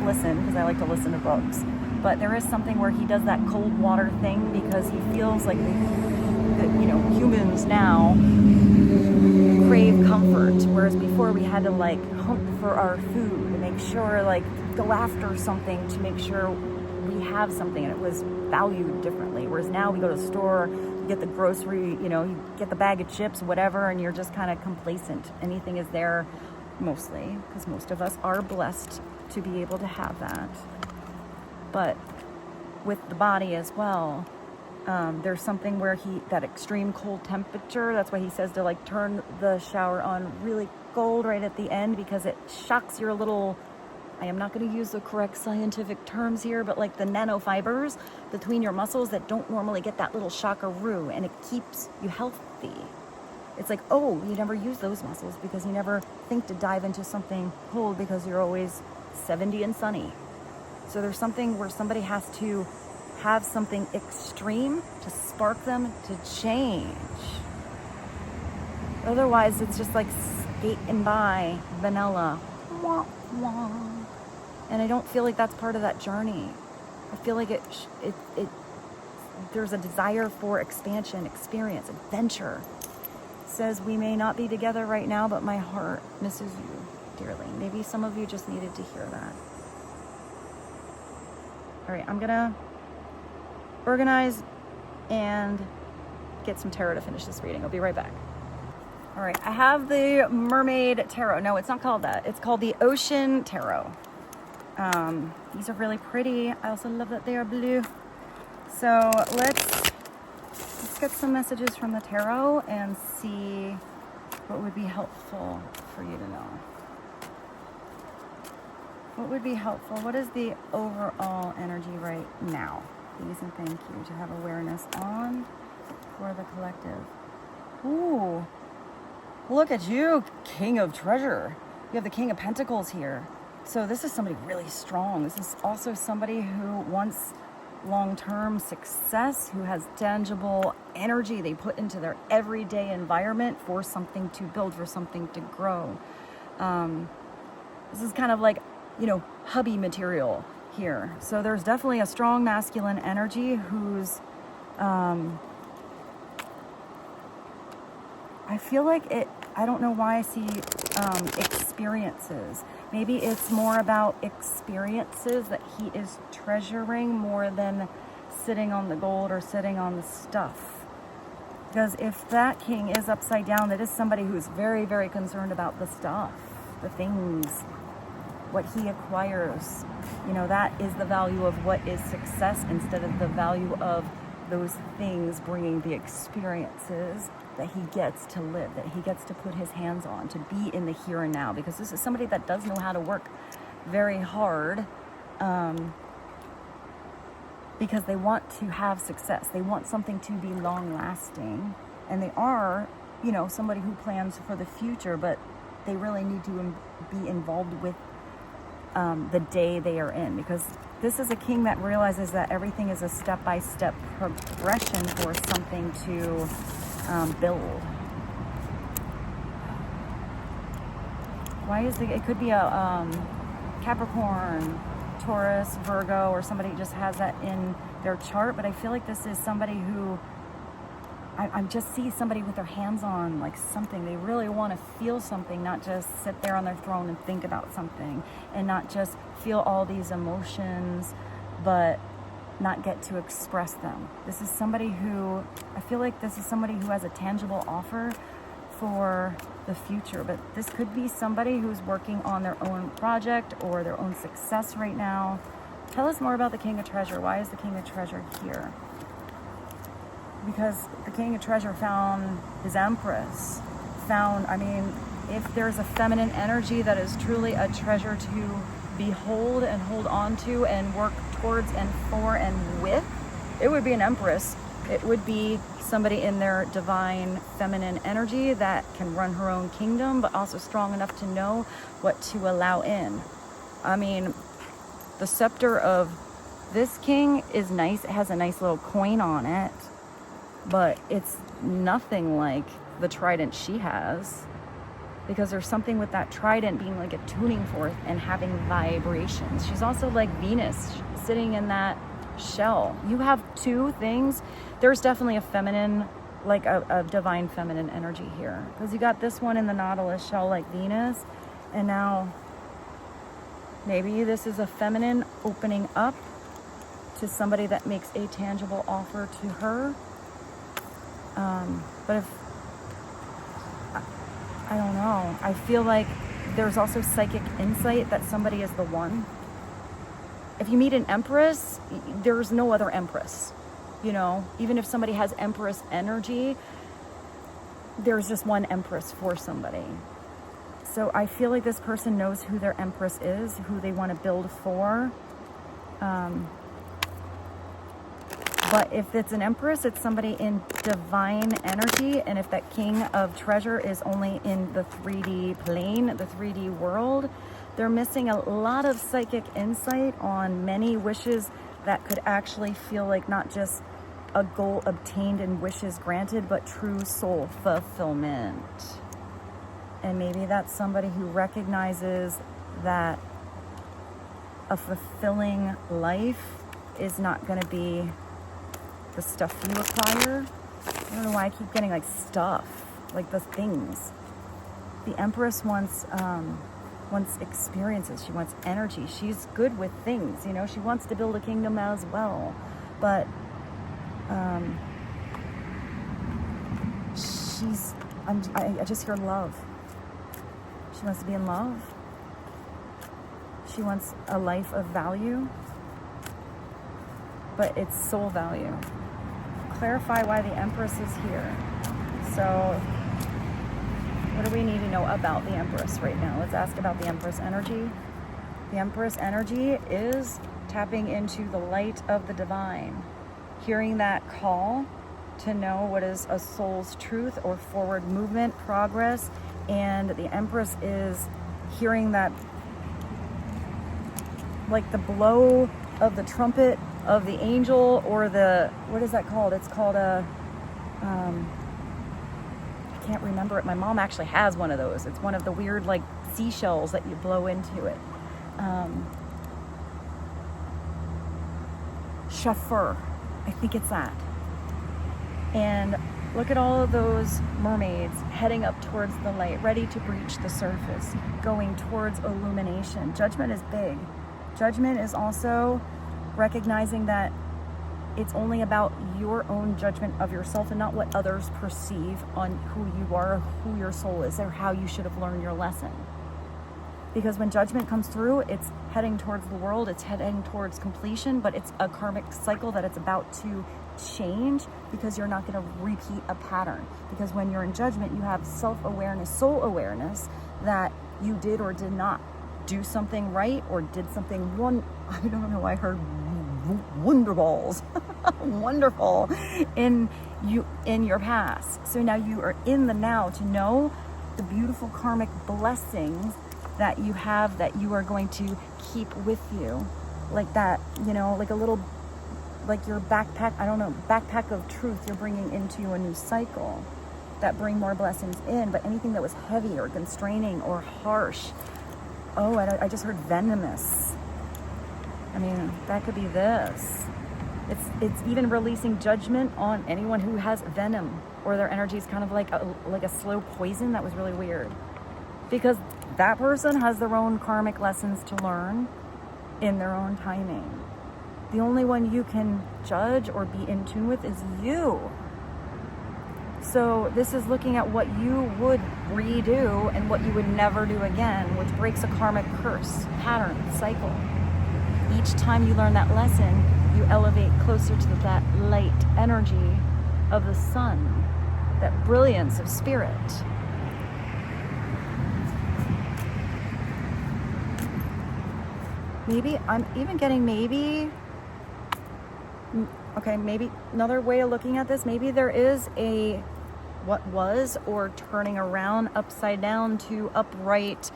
Speaker 1: listen because I like to listen to books. But there is something where he does that cold water thing because he feels like humans now crave comfort, whereas before we had to like hunt for our food and make sure, like go after something to make sure we have something, and it was valued differently. Whereas now we go to the store, you get the grocery, you get the bag of chips, whatever, and you're just kind of complacent. Anything is there, mostly, because most of us are blessed to be able to have that. But with the body as well. There's something where that extreme cold temperature, that's why he says to like turn the shower on really cold right at the end, because it shocks your little, I am not going to use the correct scientific terms here, but like the nanofibers between your muscles that don't normally get that little shockaroo, and it keeps you healthy. It's like, oh, you never use those muscles because you never think to dive into something cold because you're always 70 and sunny. So there's something where somebody has to have something extreme to spark them to change. Otherwise, it's just like skating by vanilla. Wah, wah. And I don't feel like that's part of that journey. I feel like there's a desire for expansion, experience, adventure. It says we may not be together right now, but my heart misses you dearly. Maybe some of you just needed to hear that. All right, I'm gonna organize and get some tarot to finish this reading. I'll be right back. All right, I have the Mermaid Tarot. No, it's not called that. It's called the Ocean Tarot. These are really pretty. I also love that they are blue. So let's get some messages from the tarot and see what would be helpful for you to know. What would be helpful? What is the overall energy right now? Please and thank you to have awareness on for the collective. Ooh, look at you, King of Treasure. You have the King of Pentacles here. So this is somebody really strong. This is also somebody who wants long-term success, who has tangible energy they put into their everyday environment for something to build, for something to grow. This is kind of like, you know, hubby material here. So there's definitely a strong masculine energy who's, I feel like it, I don't know why I see experiences. Maybe it's more about experiences that he is treasuring more than sitting on the gold or sitting on the stuff. Because if that king is upside down, that is somebody who's very, very concerned about the stuff, the things, what he acquires. You know, that is the value of what is success instead of the value of those things bringing the experiences that he gets to live, that he gets to put his hands on, to be in the here and now. Because this is somebody that does know how to work very hard, because they want to have success. They want something to be long lasting. And they are, you know, somebody who plans for the future, but they really need to be involved with the day they are in, because this is a king that realizes that everything is a step-by-step progression for something to build. Why is it could be a Capricorn, Taurus, Virgo, or somebody just has that in their chart, but I feel like this is somebody who I just see somebody with their hands on like something. They really want to feel something, not just sit there on their throne and think about something, and not just feel all these emotions, but not get to express them. This is somebody who, I feel like this is somebody who has a tangible offer for the future, but this could be somebody who's working on their own project or their own success right now. Tell us more about the King of Treasure. Why is the King of Treasure here? Because the King of Treasure found his Empress, I mean, if there's a feminine energy that is truly a treasure to behold and hold on to and work towards and for and with, it would be an Empress. It would be somebody in their divine feminine energy that can run her own kingdom, but also strong enough to know what to allow in. I mean, the scepter of this king is nice. It has a nice little coin on it, but it's nothing like the trident she has, because there's something with that trident being like a tuning fork and having vibrations. She's also like Venus sitting in that shell. You have two things. There's definitely a feminine, like a divine feminine energy here, because you got this one in the Nautilus shell like Venus, and now maybe this is a feminine opening up to somebody that makes a tangible offer to her. But if, I don't know, I feel like there's also psychic insight that somebody is the one. if you meet an Empress, there's no other Empress. You know, even if somebody has Empress energy, there's just one Empress for somebody. So I feel like this person knows who their Empress is, who they want to build for. But if it's an Empress, it's somebody in divine energy. And if that King of Treasure is only in the 3D plane, the 3D world, they're missing a lot of psychic insight on many wishes that could actually feel like not just a goal obtained and wishes granted, but true soul fulfillment. And maybe that's somebody who recognizes that a fulfilling life is not going to be the stuff you acquire. I don't know why I keep getting like stuff, like the things. The Empress wants experiences. She wants energy. She's good with things, you know. She wants to build a kingdom as well, but I just hear love. She wants to be in love. She wants a life of value, but it's soul value. Clarify why the Empress is here. So what do we need to know about the Empress right now? Let's ask about the Empress energy. The Empress energy is tapping into the light of the divine, hearing that call to know what is a soul's truth or forward movement, progress. And the Empress is hearing that, like the blow of the trumpet of the angel, or the, what is that called? It's called a, I can't remember it. My mom actually has one of those. It's one of the weird like seashells that you blow into it. Shafur, I think it's that. And look at all of those mermaids heading up towards the light, ready to breach the surface, going towards illumination. Judgment is big. Judgment is also recognizing that it's only about your own judgment of yourself and not what others perceive on who you are, or who your soul is, or how you should have learned your lesson. Because when judgment comes through, it's heading towards the world, it's heading towards completion, but it's a karmic cycle that it's about to change, because you're not going to repeat a pattern. Because when you're in judgment, you have self-awareness, soul awareness, that you did or did not do something right, or did something I don't know why I heard wonderballs wonderful in your past. So now you are in the now to know the beautiful karmic blessings that you have, that you are going to keep with you, like that, you know, like a little, like your backpack, I don't know, backpack of truth you're bringing into a new cycle that bring more blessings in. But anything that was heavy or constraining or harsh, oh, I just heard venomous. I mean, that could be this. It's even releasing judgment on anyone who has venom, or their energy is kind of like a slow poison. That was really weird, because that person has their own karmic lessons to learn in their own timing. The only one you can judge or be in tune with is you. So this is looking at what you would redo and what you would never do again, which breaks a karmic curse, pattern, cycle. Each time you learn that lesson, you elevate closer to that light energy of the sun, that brilliance of spirit. Maybe, I'm even getting maybe another way of looking at this, maybe there is a what was, or turning around upside down to upright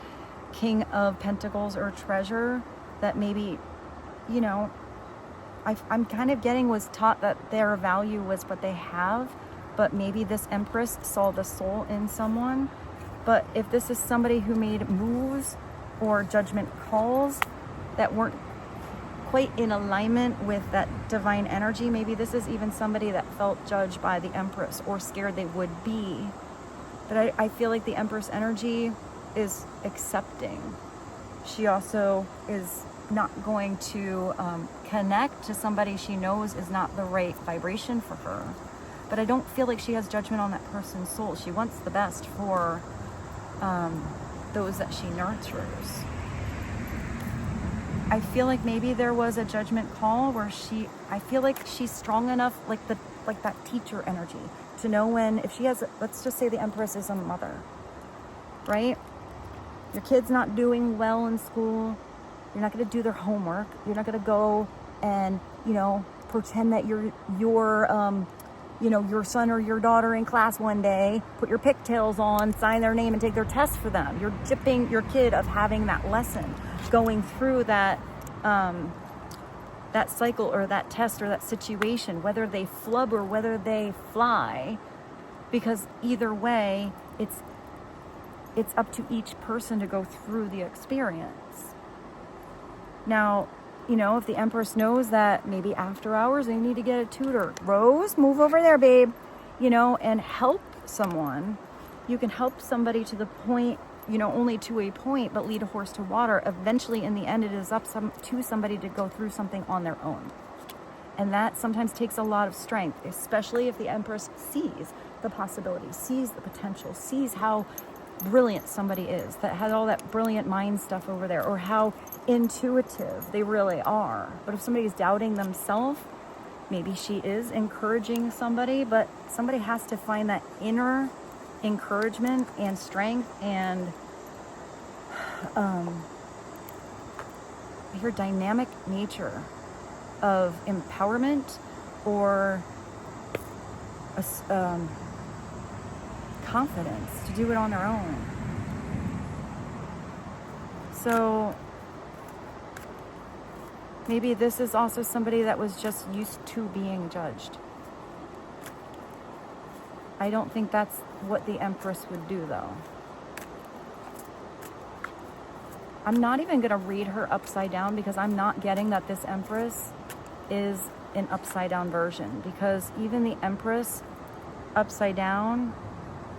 Speaker 1: King of Pentacles or Treasure, that maybe, you know, I'm kind of getting was taught that their value was what they have, but maybe this Empress saw the soul in someone. But if this is somebody who made moves or judgment calls that weren't quite in alignment with that divine energy, maybe this is even somebody that felt judged by the Empress or scared they would be. But I feel like the Empress energy is accepting. She also is not going to connect to somebody she knows is not the right vibration for her. But I don't feel like she has judgment on that person's soul. She wants the best for those that she nurtures. I feel like maybe there was a judgment call where I feel like she's strong enough, like that teacher energy, to know when, if she has, let's just say the Empress is a mother, right? Your kid's not doing well in school. You're not going to do their homework. You're not going to go and, pretend that you're your son or your daughter in class one day, put your pigtails on, sign their name, and take their test for them. You're gypping your kid of having that lesson, going through that cycle or that test or that situation, whether they flub or whether they fly, because either way, it's up to each person to go through the experience. Now, if the Empress knows that maybe after hours they need to get a tutor, Rose, move over there, babe, and help someone. You can help somebody to the point, only to a point, but lead a horse to water. Eventually, in the end, it is up to somebody to go through something on their own. And that sometimes takes a lot of strength, especially if the Empress sees the possibility, sees the potential, sees how brilliant somebody is, that has all that brilliant mind stuff over there, or how intuitive they really are. But if somebody's doubting themselves, maybe she is encouraging somebody, but somebody has to find that inner encouragement and strength and your dynamic nature of empowerment or confidence to do it on their own. So maybe this is also somebody that was just used to being judged. I don't think that's what the Empress would do, though. I'm not even going to read her upside down, because I'm not getting that this Empress is an upside down version, because even the Empress upside down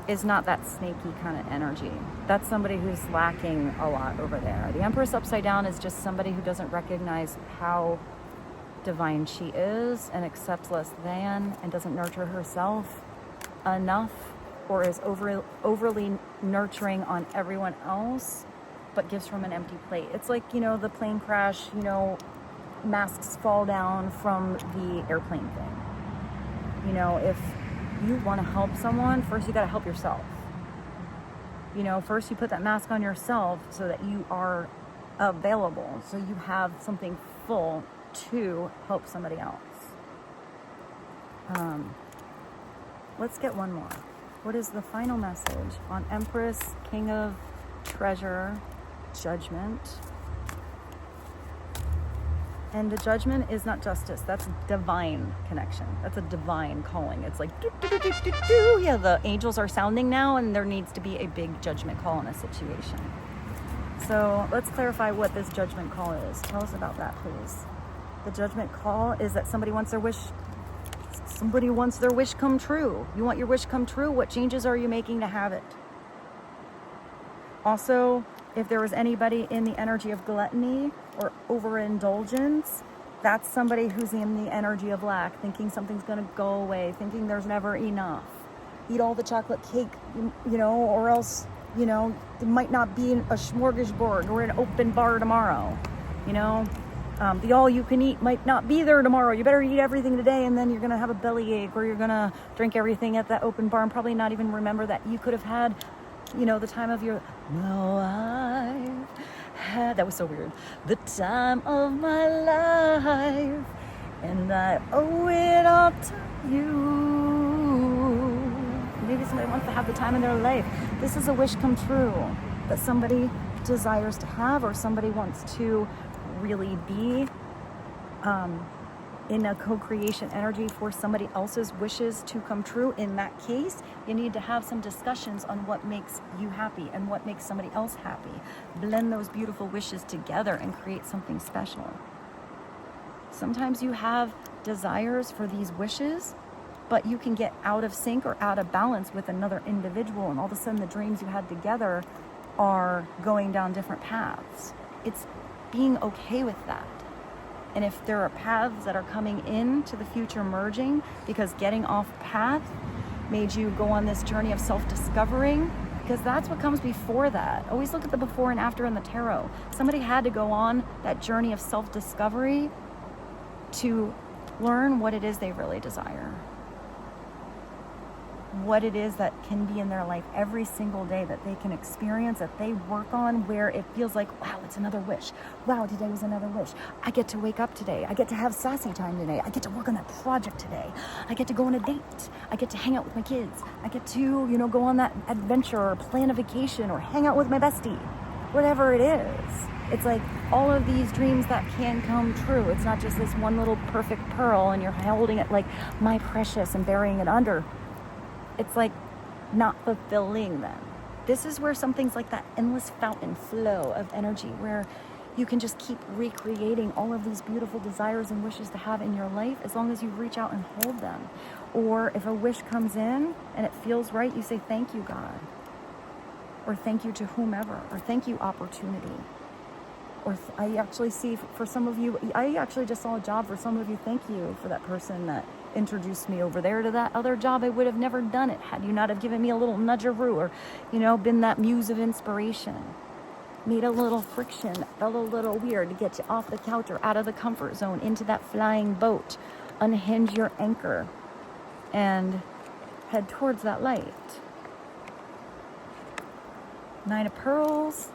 Speaker 1: is not that snaky kind of energy. That's somebody who's lacking a lot over there. The Empress upside down is just somebody who doesn't recognize how divine she is and accepts less than, and doesn't nurture herself enough, or is overly nurturing on everyone else, but gives from an empty plate. It's like, the plane crash, masks fall down from the airplane thing. If you want to help someone, first you got to help yourself. First you put that mask on yourself so that you are available, so you have something full to help somebody else. Let's get one more. What is the final message on Empress, King of Treasure, Judgment? And the judgment is not justice. That's divine connection. That's a divine calling. It's like, do, do, do, do, do, do. Yeah, the angels are sounding now, and there needs to be a big judgment call in a situation. So let's clarify what this judgment call is. Tell us about that, please. The judgment call is that somebody wants their wish come true. You want your wish come true? What changes are you making to have it? Also, if there was anybody in the energy of gluttony or overindulgence, that's somebody who's in the energy of lack, thinking something's going to go away, thinking there's never enough. Eat all the chocolate cake, or else, it might not be a smorgasbord or an open bar tomorrow. The all-you-can-eat might not be there tomorrow. You better eat everything today, and then you're going to have a bellyache, or you're going to drink everything at that open bar and probably not even remember that you could have had the time of your, no, I've had, that was so weird, the time of my life, and I owe it all to you. Maybe somebody wants to have the time in their life. This is a wish come true that somebody desires to have, or somebody wants to really be in a co-creation energy for somebody else's wishes to come true. In that case, you need to have some discussions on what makes you happy and what makes somebody else happy. Blend those beautiful wishes together and create something special. Sometimes you have desires for these wishes, but you can get out of sync or out of balance with another individual, and all of a sudden the dreams you had together are going down different paths. It's being okay with that. And if there are paths that are coming into the future merging because getting off path made you go on this journey of self-discovering, because that's what comes before that. Always look at the before and after in the tarot. Somebody had to go on that journey of self-discovery to learn what it is they really desire. What it is that can be in their life every single day that they can experience, that they work on, where it feels like, wow, it's another wish. Wow, today was another wish. I get to wake up today. I get to have sassy time today. I get to work on that project today. I get to go on a date. I get to hang out with my kids. I get to, go on that adventure or plan a vacation or hang out with my bestie. Whatever it is. It's like all of these dreams that can come true. It's not just this one little perfect pearl and you're holding it like my precious and burying it under. It's like not fulfilling them. This is where something's like that endless fountain flow of energy where you can just keep recreating all of these beautiful desires and wishes to have in your life as long as you reach out and hold them. Or if a wish comes in and it feels right, you say, thank you, God. Or thank you to whomever. Or thank you, opportunity. Or I actually see for some of you, I actually just saw a job for some of you. Thank you for that person that introduced me over there to that other job. I would have never done it had you not have given me a little nudgeroo or, been that muse of inspiration. Made a little friction, felt a little weird to get you off the couch or out of the comfort zone into that flying boat. Unhinge your anchor and head towards that light. 9 of Pearls.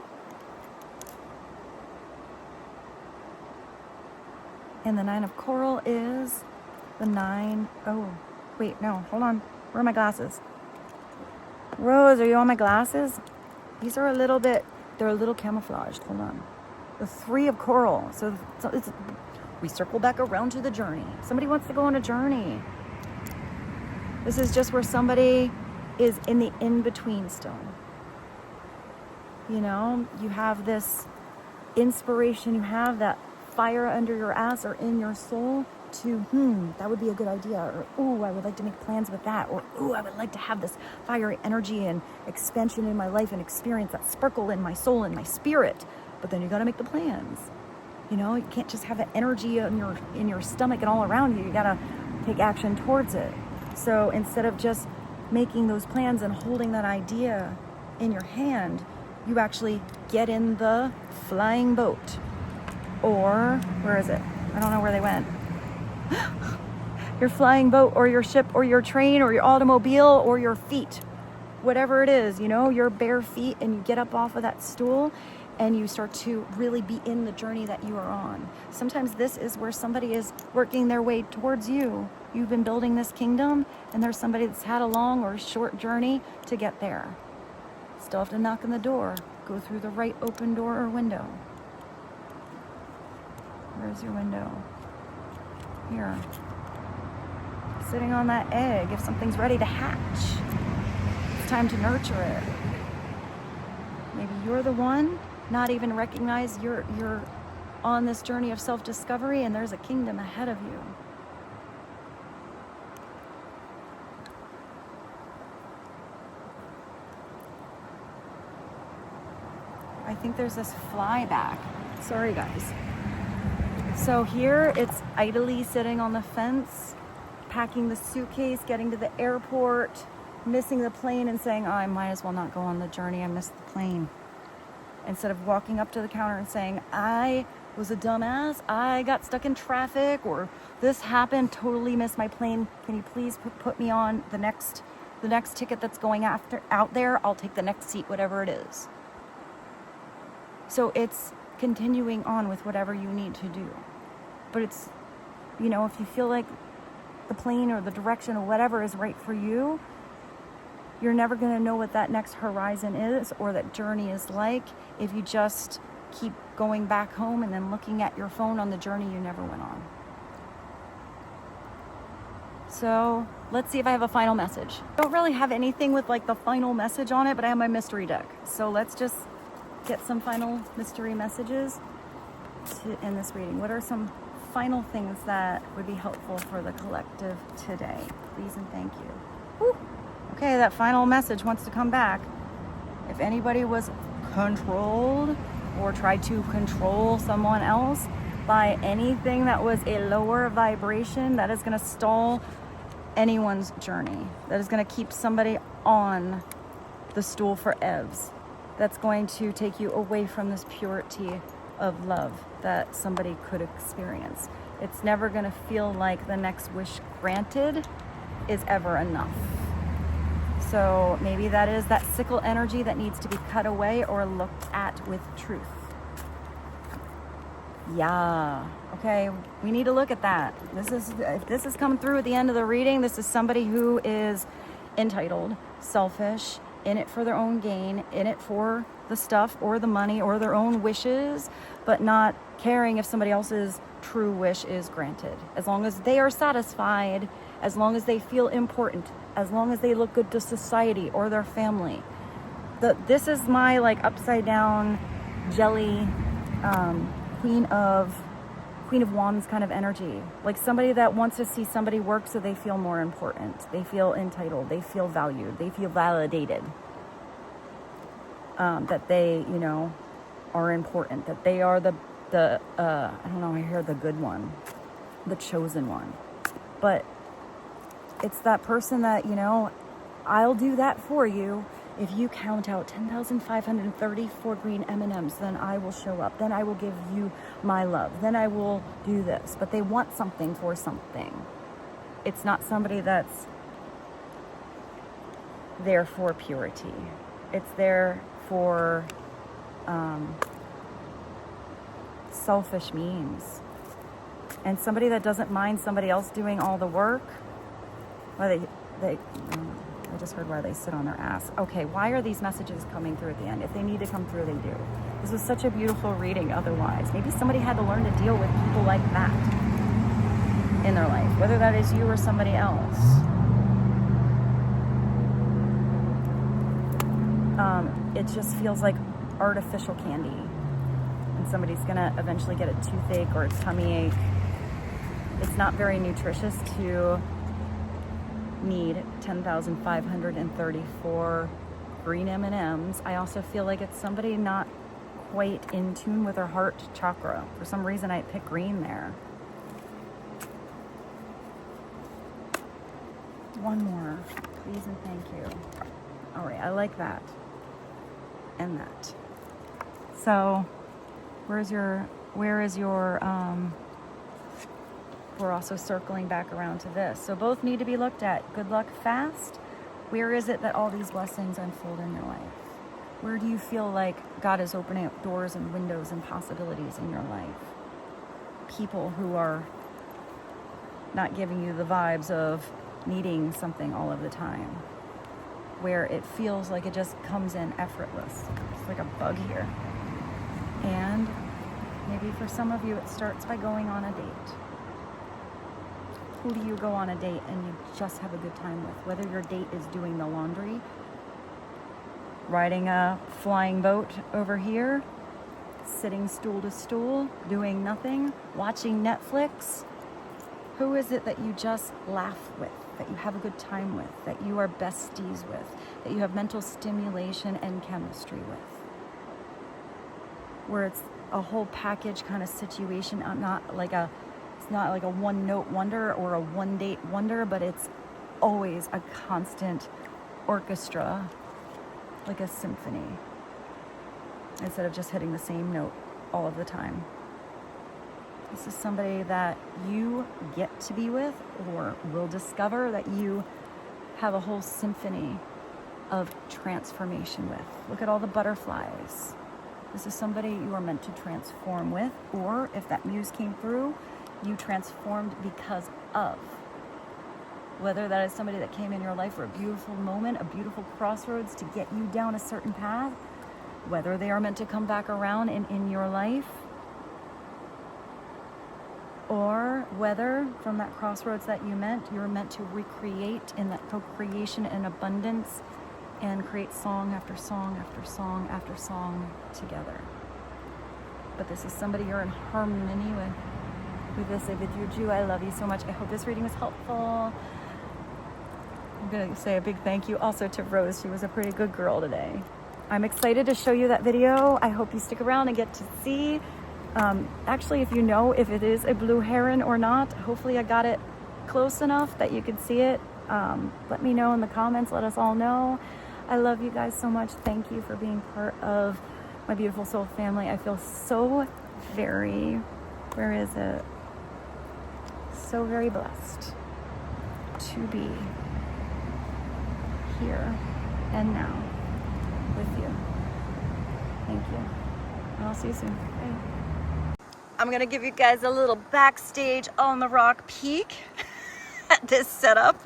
Speaker 1: And the 9 of Coral is the 9. Oh, wait, no, hold on. Where are my glasses? Rose, are you on my glasses? These are they're a little camouflaged. Hold on. The 3 of Coral. So we circle back around to the journey. Somebody wants to go on a journey. This is just where somebody is in the in-between still. You have this inspiration, you have that fire under your ass or in your soul to, that would be a good idea. Or, ooh, I would like to make plans with that. Or, ooh, I would like to have this fiery energy and expansion in my life and experience that sparkle in my soul and my spirit. But then you got to make the plans. You can't just have that energy in your stomach and all around you. You got to take action towards it. So instead of just making those plans and holding that idea in your hand, you actually get in the flying boat. Or, where is it? I don't know where they went. Your flying boat or your ship or your train or your automobile or your feet. Whatever it is, your bare feet, and you get up off of that stool and you start to really be in the journey that you are on. Sometimes this is where somebody is working their way towards you. You've been building this kingdom and there's somebody that's had a long or short journey to get there. Still have to knock on the door. Go through the right open door or window. Where's your window? Here. Sitting on that egg. If something's ready to hatch, it's time to nurture it. Maybe you're the one, not even recognize you're on this journey of self-discovery and there's a kingdom ahead of you. I think there's this flyback. Sorry, guys. So here it's idly sitting on the fence, packing the suitcase, getting to the airport, missing the plane and saying, oh, I might as well not go on the journey. I missed the plane. Instead of walking up to the counter and saying, I was a dumbass. I got stuck in traffic or this happened, totally missed my plane. Can you please put me on the next ticket that's going out there? I'll take the next seat, whatever it is. So it's continuing on with whatever you need to do. But it's, if you feel like the plane or the direction or whatever is right for you, you're never going to know what that next horizon is or that journey is like if you just keep going back home and then looking at your phone on the journey you never went on. So let's see if I have a final message. I don't really have anything with like the final message on it, but I have my mystery deck. So let's just get some final mystery messages to end this reading. What are some final things that would be helpful for the collective today? Please and thank you. Whew. Okay, that final message wants to come back. If anybody was controlled or tried to control someone else by anything that was a lower vibration, that is going to stall anyone's journey. That is going to keep somebody on the stool for Evs. That's going to take you away from this purity of love that somebody could experience. It's never going to feel like the next wish granted is ever enough. So maybe that is that sickle energy that needs to be cut away or looked at with truth. Yeah, okay, we need to look at that. If this is coming through at the end of the reading, this is somebody who is entitled, selfish, in it for their own gain, in it for the stuff or the money or their own wishes, but not caring if somebody else's true wish is granted. As long as they are satisfied, as long as they feel important, as long as they look good to society or their family. This is my like upside down jelly Queen of Wands kind of energy. Like somebody that wants to see somebody work so they feel more important. They feel entitled. They feel valued. They feel validated. That they, you know, are important. That they are the I don't know, I hear the good one. The chosen one. But it's that person that, you know, I'll do that for you. If you count out 10,534 green M&Ms, then I will show up. Then I will give you my love. Then I will do this. But they want something for something. It's not somebody that's there for purity. It's there for selfish means. And somebody that doesn't mind somebody else doing all the work. Well, I just heard why they sit on their ass. Okay, why are these messages coming through at the end? If they need to come through, they do. This was such a beautiful reading otherwise. Maybe somebody had to learn to deal with people like that in their life, whether that is you or somebody else. It just feels like artificial candy. And somebody's gonna eventually get a toothache or a tummy ache. It's not very nutritious to need 10,534 green M&Ms. I also feel like it's somebody not quite in tune with their heart chakra. For some reason, I pick green there. One more, please and thank you. All right, I like that. And that. So, where is your, we're also circling back around to this. So both need to be looked at. Good luck fast. Where is it that all these blessings unfold in your life? Where do you feel like God is opening up doors and windows and possibilities in your life? People who are not giving you the vibes of needing something all of the time. Where it feels like it just comes in effortless. It's like a bug here. And maybe for some of you it starts by going on a date. Who do you go on a date and you just have a good time with? Whether your date is doing the laundry, riding a flying boat over here, sitting stool to stool, doing nothing, watching Netflix. Who is it that you just laugh with, that you have a good time with, that you are besties with, that you have mental stimulation and chemistry with? Where it's a whole package kind of situation, not like a one-note wonder or a one-date wonder, but it's always a constant orchestra, like a symphony, instead of just hitting the same note all of the time. This is somebody that you get to be with or will discover that you have a whole symphony of transformation with. Look at all the butterflies. This is somebody you are meant to transform with, or if that muse came through, you transformed because of. Whether that is somebody that came in your life for a beautiful moment, a beautiful crossroads to get you down a certain path, whether they are meant to come back around in your life, or whether from that crossroads that you're meant to recreate in that co-creation and abundance and create song after song after song after song together. But this is somebody you're in harmony with. With this, Juju, I love you so much. I hope this reading was helpful. I'm going to say a big thank you also to Rose. She was a pretty good girl today. I'm excited to show you that video. I hope you stick around and get to see. Actually, if you know if it is a blue heron or not, hopefully I got it close enough that you could see it. Let me know in the comments. Let us all know. I love you guys so much. Thank you for being part of my beautiful soul family. I feel so very, where is it? So very blessed to be here and now with you. Thank you. And I'll see you soon. Bye. I'm gonna give you guys a little backstage on the rock peek at this setup.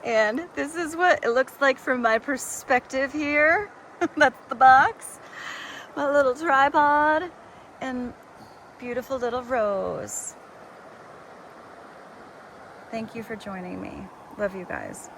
Speaker 1: And this is what it looks like from my perspective here. That's the box. My little tripod and beautiful little rose. Thank you for joining me. Love you guys.